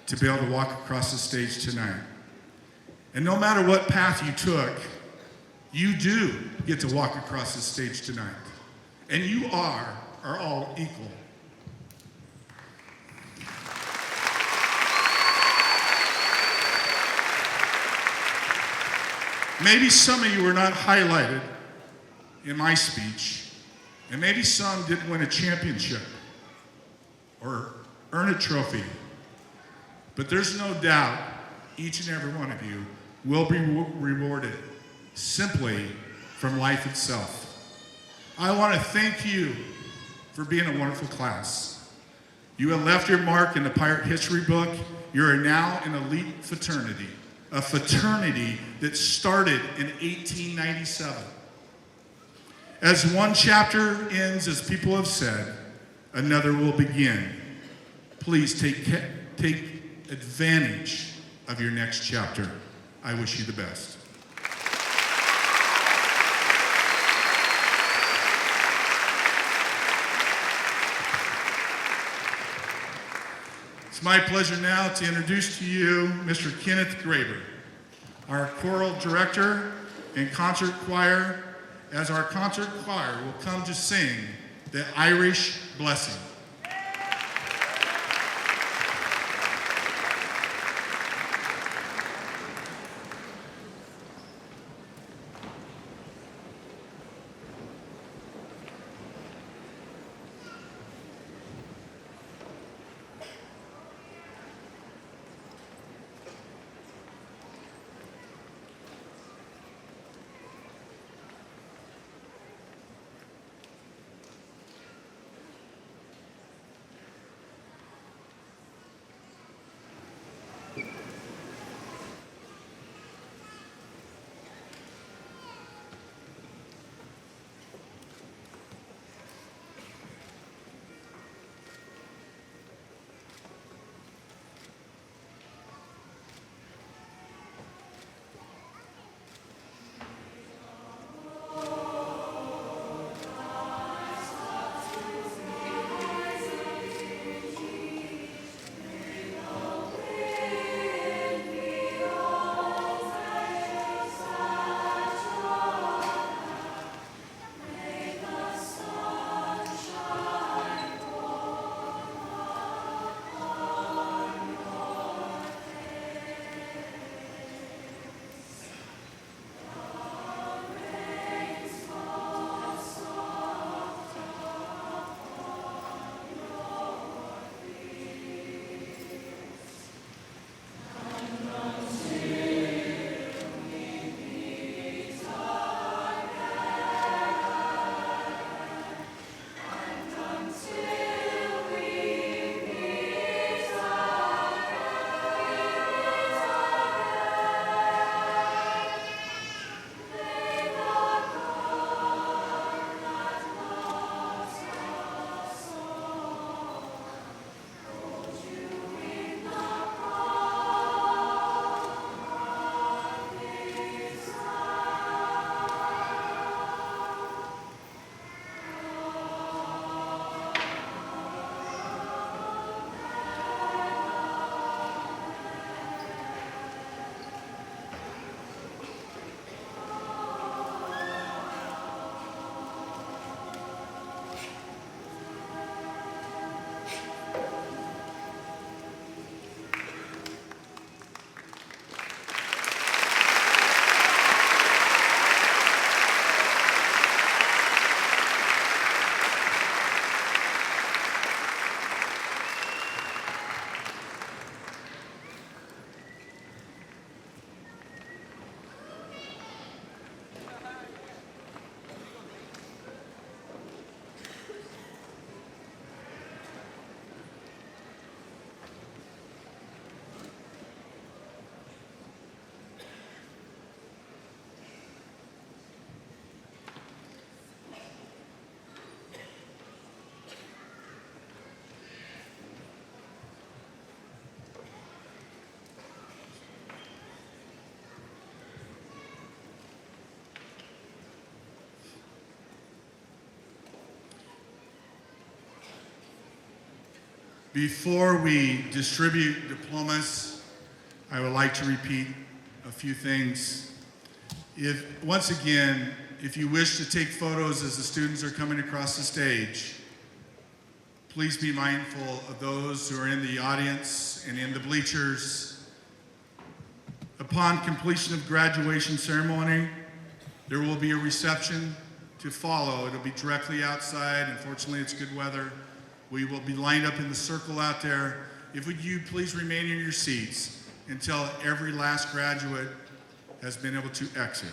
A: to be able to walk across the stage tonight. And no matter what path you took, you do get to walk across the stage tonight. And you are all equal. Maybe some of you were not highlighted in my speech, and maybe some didn't win a championship or earn a trophy. But there's no doubt each and every one of you will be rewarded simply from life itself. I want to thank you for being a wonderful class. You have left your mark in the pirate history book. You are now an elite fraternity. a fraternity that started in 1897. As one chapter ends, as people have said, another will begin. Please take advantage of your next chapter. I wish you the best. It's my pleasure now to introduce to you Mr. Kenneth Graber, our choral director and concert choir, as our concert choir will come to sing the Irish Blessing. Before we distribute diplomas, I would like to repeat a few things. Once again, if you wish to take photos as the students are coming across the stage, please be mindful of those who are in the audience and in the bleachers. Upon completion of graduation ceremony, there will be a reception to follow. It'll be directly outside. Unfortunately, it's good weather. We will be lined up in the circle out there. If you please remain in your seats until every last graduate has been able to exit.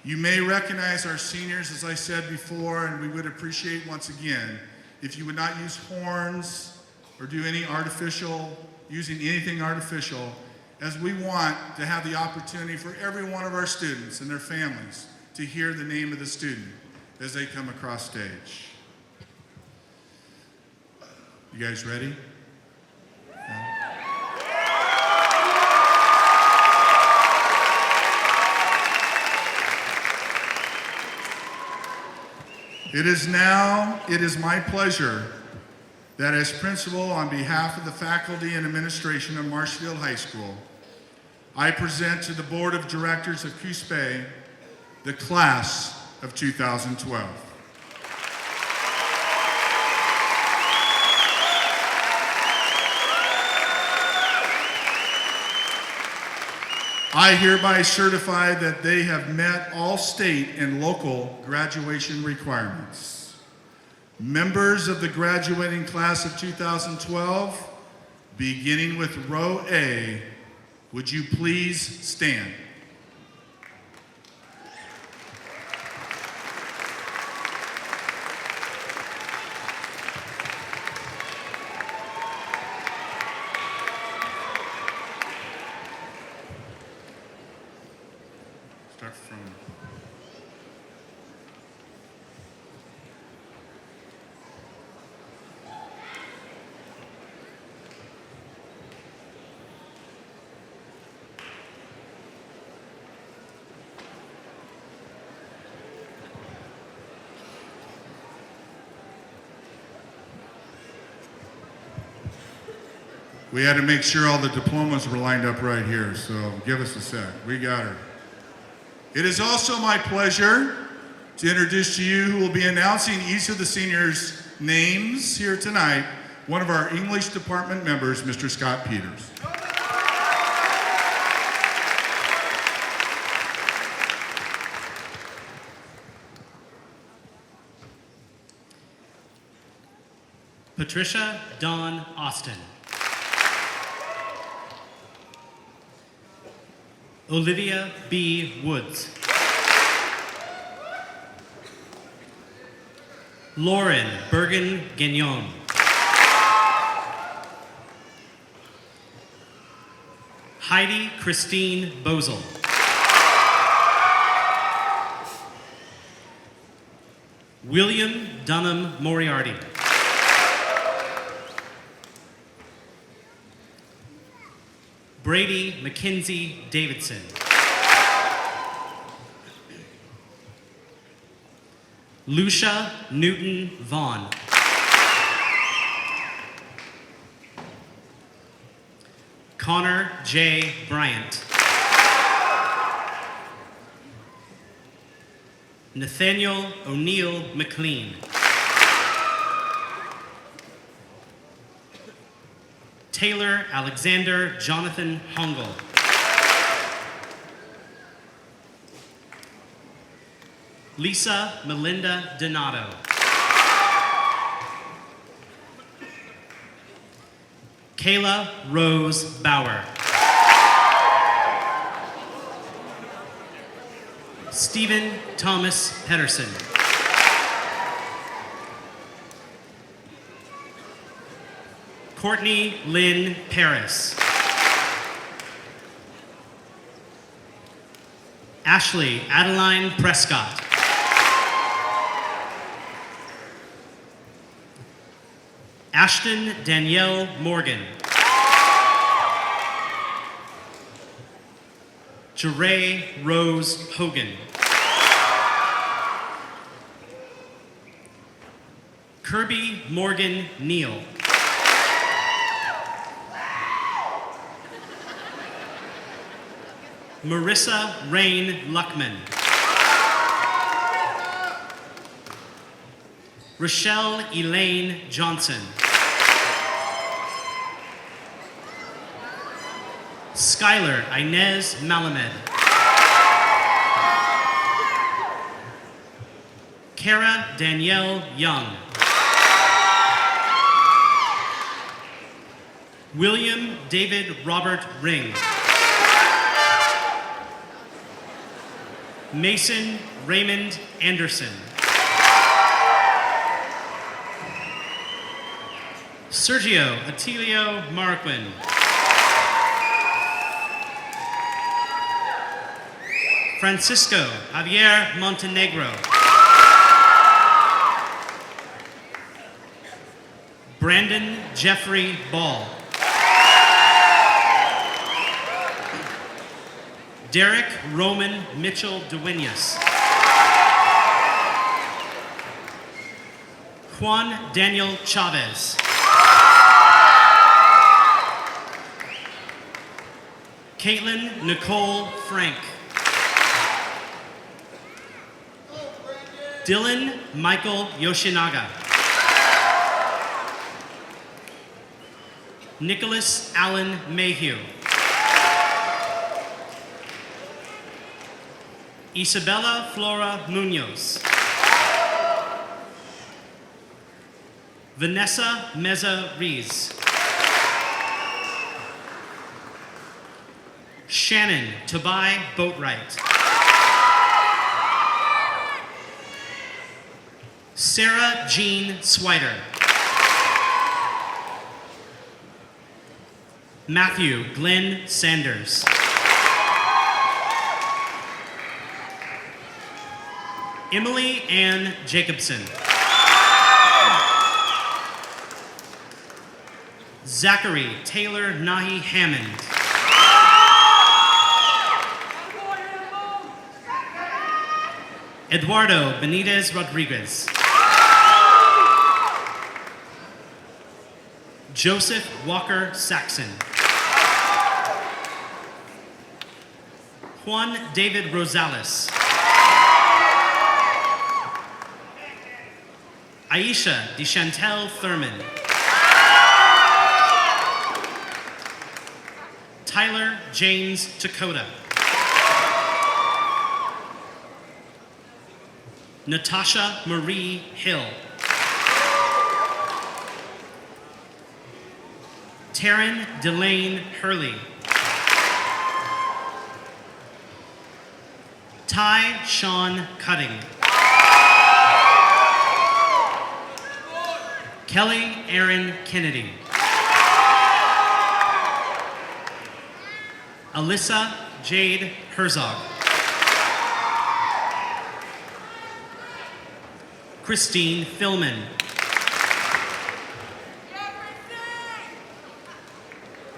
A: You may recognize our seniors, as I said before, and we would appreciate once again if you would not use horns or do any artificial using anything artificial, as we want to have the opportunity for every one of our students and their families to hear the name of the student as they come across stage. You guys ready? Yeah. It is my pleasure that as principal, on behalf of the faculty and administration of Marshfield High School, I present to the Board of Directors of Coos Bay the class of 2012. I hereby certify that they have met all state and local graduation requirements. Members of the graduating class of 2012, beginning with row A, would you please stand? Start from we had to make sure all the diplomas were lined up right here, so give us a sec. We got her. It is also my pleasure to introduce to you who will be announcing each of the seniors' names here tonight, one of our English department members, Mr. Scott Peters.
G: Patricia Dawn Austin. Olivia B. Woods. Lauren Bergen Gagnon. Heidi Christine Bozel. William Dunham Moriarty. Brady Mackenzie Davidson. Lucia Newton Vaughn. Connor J. Bryant. Nathaniel O'Neill McLean. Taylor Alexander Jonathan Hongle. Lisa Melinda Donato. Kayla Rose Bauer. Stephen Thomas Pedersen. Courtney Lynn Paris. Ashley Adeline Prescott. Ashton Danielle Morgan. Jeray Rose Hogan. Kirby Morgan Neal. Marissa Rain Luckman. Rochelle Elaine Johnson. Skylar Inez Malamed. Kara Danielle Young. William David Robert Ring. Mason Raymond Anderson. Sergio Atilio Marquin. Francisco Javier Montenegro. Brandon Jeffrey Ball. Derek Roman Mitchell Duenas. Juan Daniel Chavez. Caitlin Nicole Frank. Dylan Michael Yoshinaga. Nicholas Allen Mayhew. Isabella Flora Munoz. Vanessa Meza Rees. Shannon Tobai Boatwright. Sarah Jean Swider. Matthew Glenn Sanders. Emily Ann Jacobson. Zachary Taylor Nahi Hammond. Eduardo Benitez Rodriguez. Joseph Walker Saxon. Juan David Rosales. Aisha DeChantel Thurman. Tyler James Takota. Natasha Marie Hill. Taryn Delane Hurley. Ty Sean Cutting. Kelly Aaron Kennedy. Alyssa Jade Herzog. Christine Philman.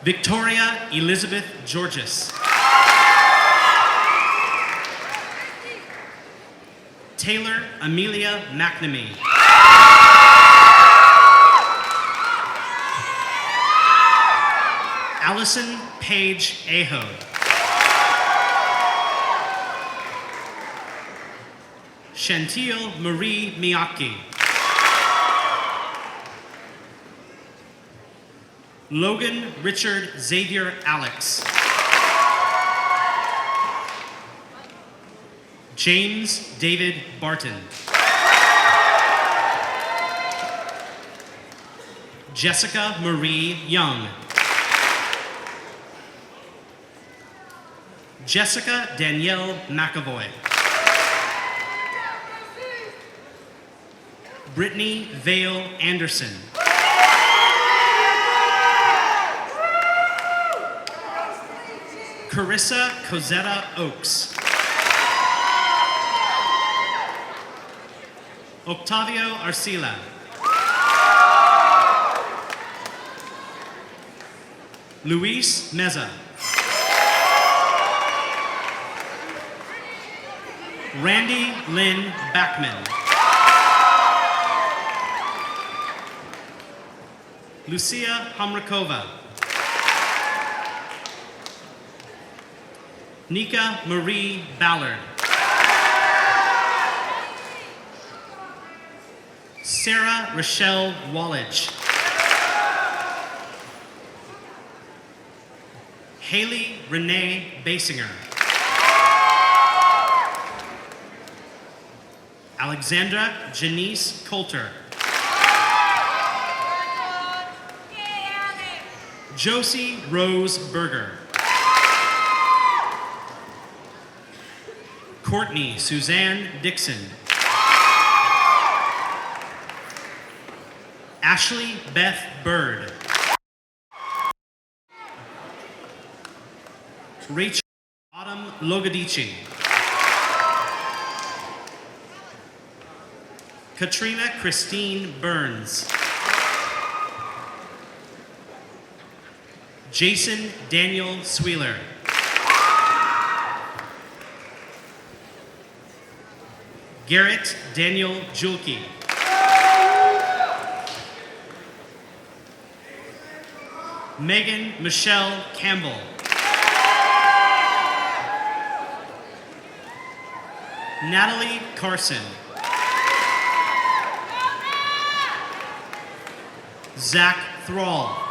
G: Victoria Elizabeth Georges. Taylor Amelia McNamee. Allison Paige Aho. Chantil Marie Miyake. Logan Richard Xavier Alex. James David Barton. Jessica Marie Young. Jessica Danielle McAvoy. Brittany Vale Anderson. Carissa Cosetta Oaks. Octavio Arcila. Luis Meza. Randy Lynn Backman. Lucia Hamrakova. Nika Marie Ballard. Sarah Rochelle Wallage. Haley Renee Basinger. Alexandra Janice Coulter. Josie Rose Berger. Courtney Suzanne Dixon. Ashley Beth Bird. Rachel Autumn Logadici. Katrina Christine Burns. Jason Daniel Sweeler. Garrett Daniel Julke. Megan Michelle Campbell. Natalie Carson. Zach Thrall.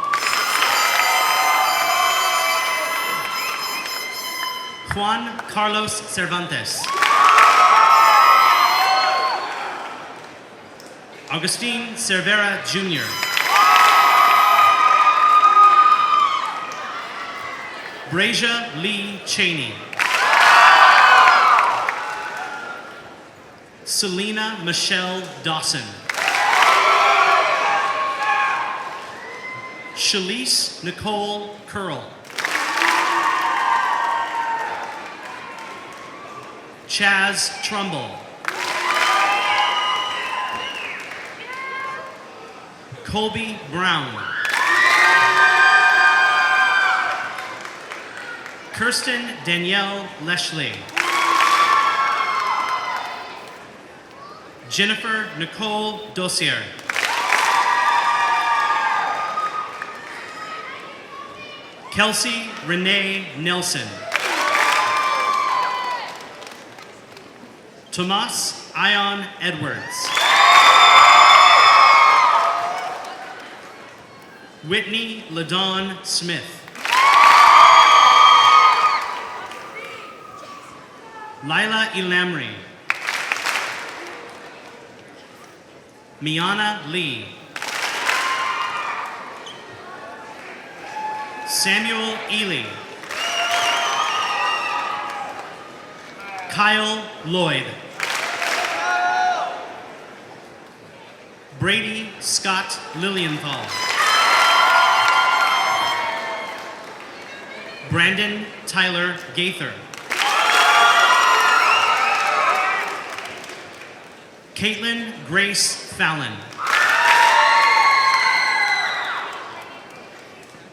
G: Juan Carlos Cervantes. Augustine Cervera Jr. Brasia Lee Cheney. Selena Michelle Dawson. Shalise Nicole Curl. Chaz Trumbull. Colby Brown. Kirsten Danielle Leshley. Jennifer Nicole Dossier. Kelsey Renee Nelson. Tomas Ion Edwards. Whitney LaDawn Smith. Lila Elamri. Miana Lee. Samuel Ely. Kyle Lloyd. Brady Scott Lilienthal. Brandon Tyler Gaither. Caitlin Grace Fallon.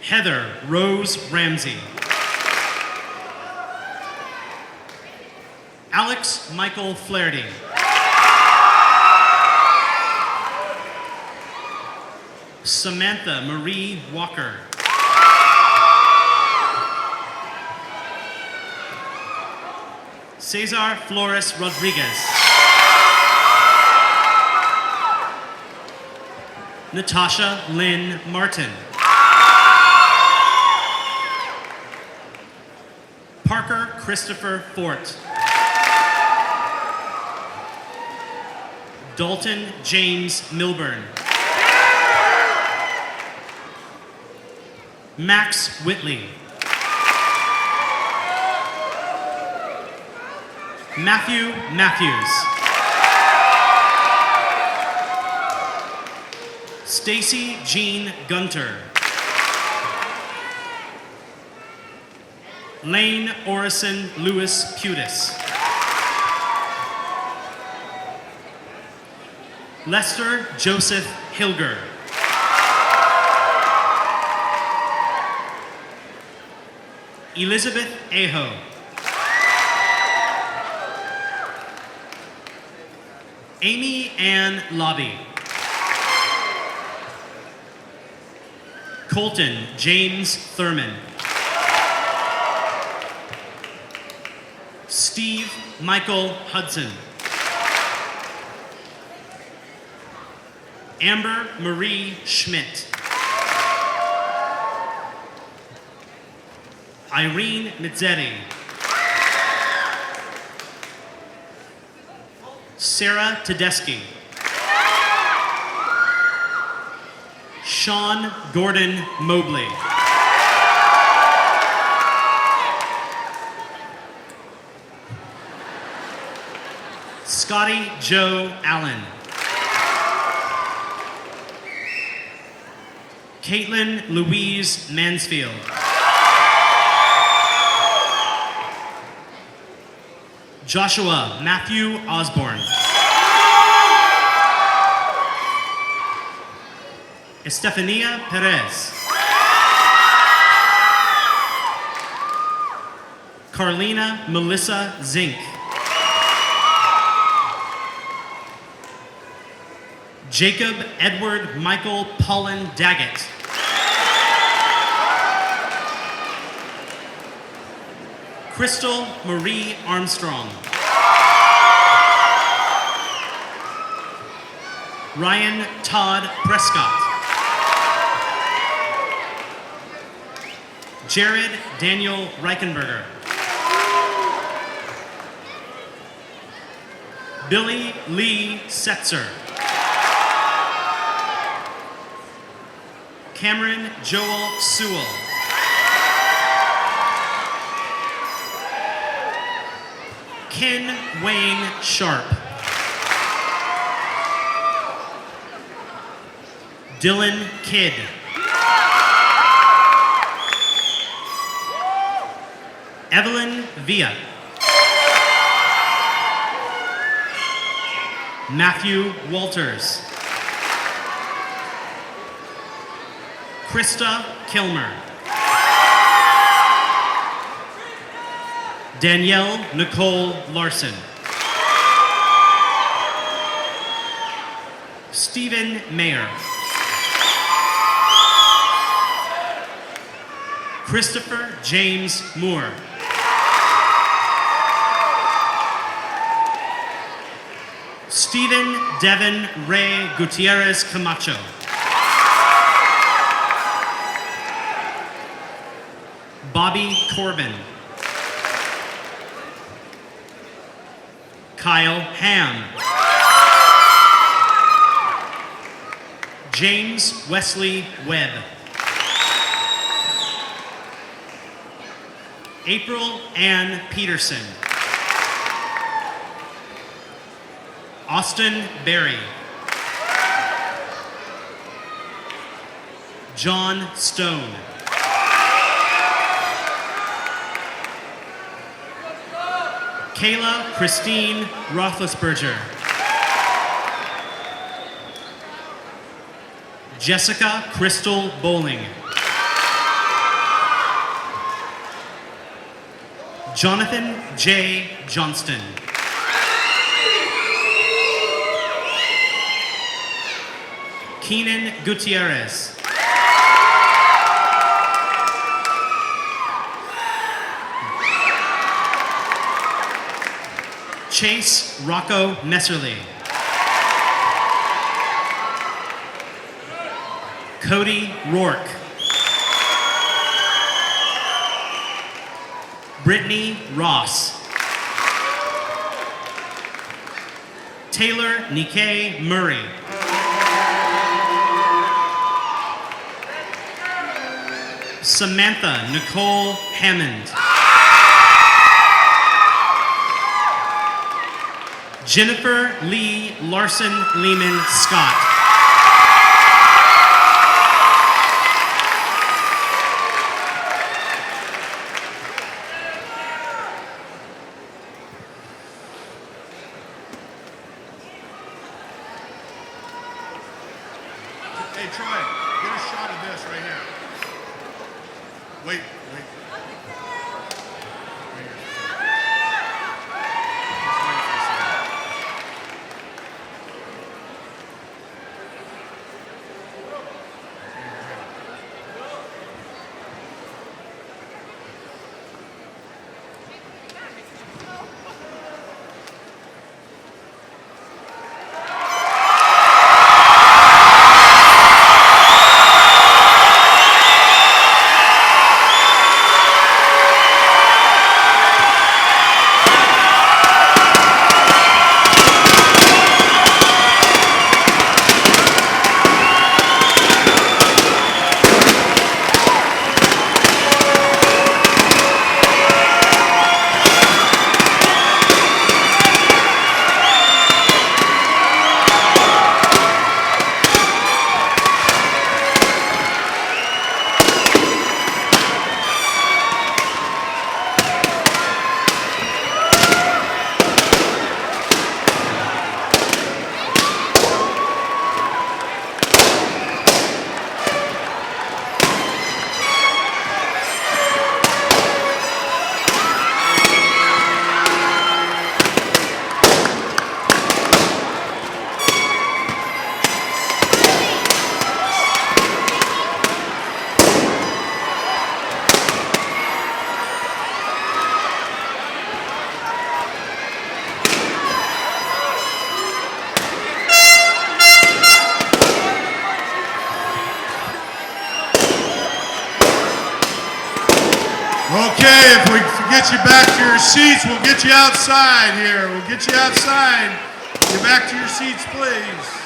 G: Heather Rose Ramsey. Alex Michael Flaherty. Samantha Marie Walker. Cesar Flores Rodriguez. Natasha Lynn Martin. Parker Christopher Fort. Dalton James Milburn. Max Whitley. Matthew Matthews. Stacy Jean Gunter. Lane Orison Lewis Putis. Lester Joseph Hilger. Elizabeth Aho. Amy Ann Lobby. Colton James Thurman. Steve Michael Hudson. Amber Marie Schmidt. Irene Mizzetti. Sarah Tedeschi. Sean Gordon Mobley. Scotty Joe Allen. Caitlin Louise Mansfield. Joshua Matthew Osborne. Estefania Perez. Carlina Melissa Zink. Jacob Edward Michael Paulin Daggett. Crystal Marie Armstrong. Ryan Todd Prescott. Jared Daniel Reichenberger. Billy Lee Setzer. Cameron Joel Sewell. Ken Wayne Sharp. Dylan Kidd. Evelyn Villa. Matthew Walters. Krista Kilmer. Danielle Nicole Larson. Stephen Mayer. Christopher James Moore. Stephen Devin Ray Gutierrez Camacho. Bobby Corbin. Kyle Ham. James Wesley Webb. April Ann Peterson. Austin Berry. John Stone. Kayla Christine Roethlisberger. Jessica Crystal Bowling. Jonathan J. Johnston. Keenan Gutierrez. Chase Rocco Messerly. Cody Rourke. Brittany Ross. Taylor Nikkei Murray. Samantha Nicole Hammond. Jennifer Lee Larson Lehman Scott.
A: Hey, Troy, get a shot of this right here. Wait. Right here. invite you back to your seats. We'll get you outside here. We'll get you outside. Get back to your seats, please.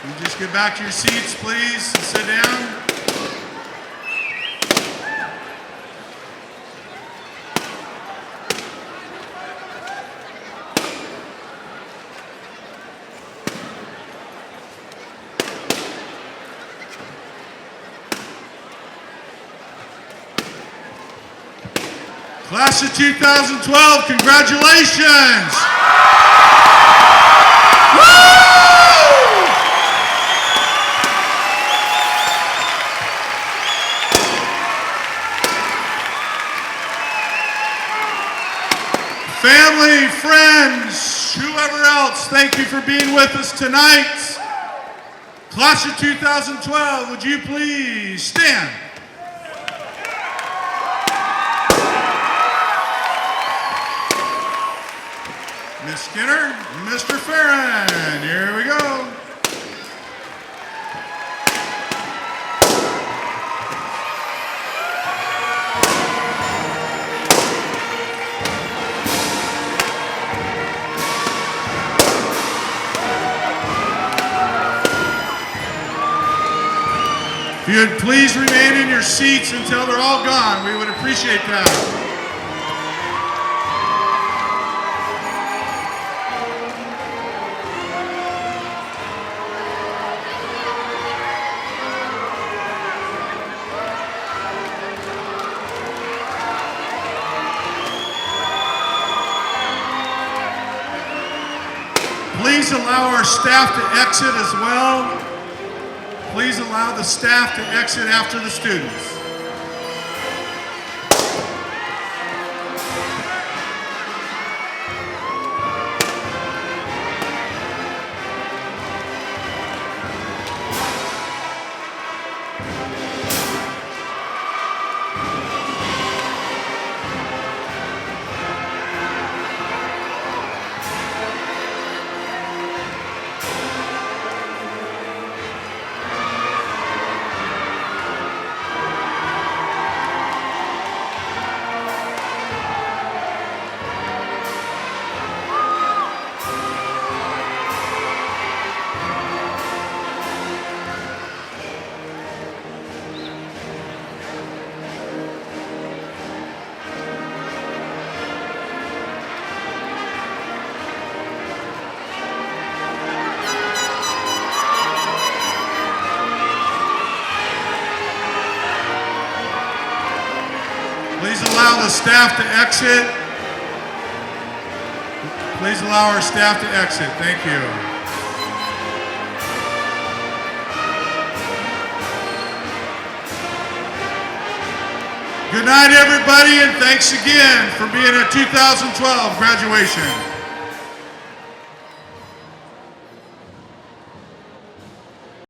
A: You just get back to your seats, please, and sit down. Class of 2012, congratulations! Woo! Family, friends, whoever else, thank you for being with us tonight. Class of 2012, would you please stand? Ms. Skinner, Mr. Farron, here we go. If you would please remain in your seats until they're all gone, we would appreciate that. Please allow our staff to exit as well. Please allow the staff to exit after the students. Please allow the staff to exit. Please allow our staff to exit. Thank you. Good night, everybody, and thanks again for being at 2012 graduation.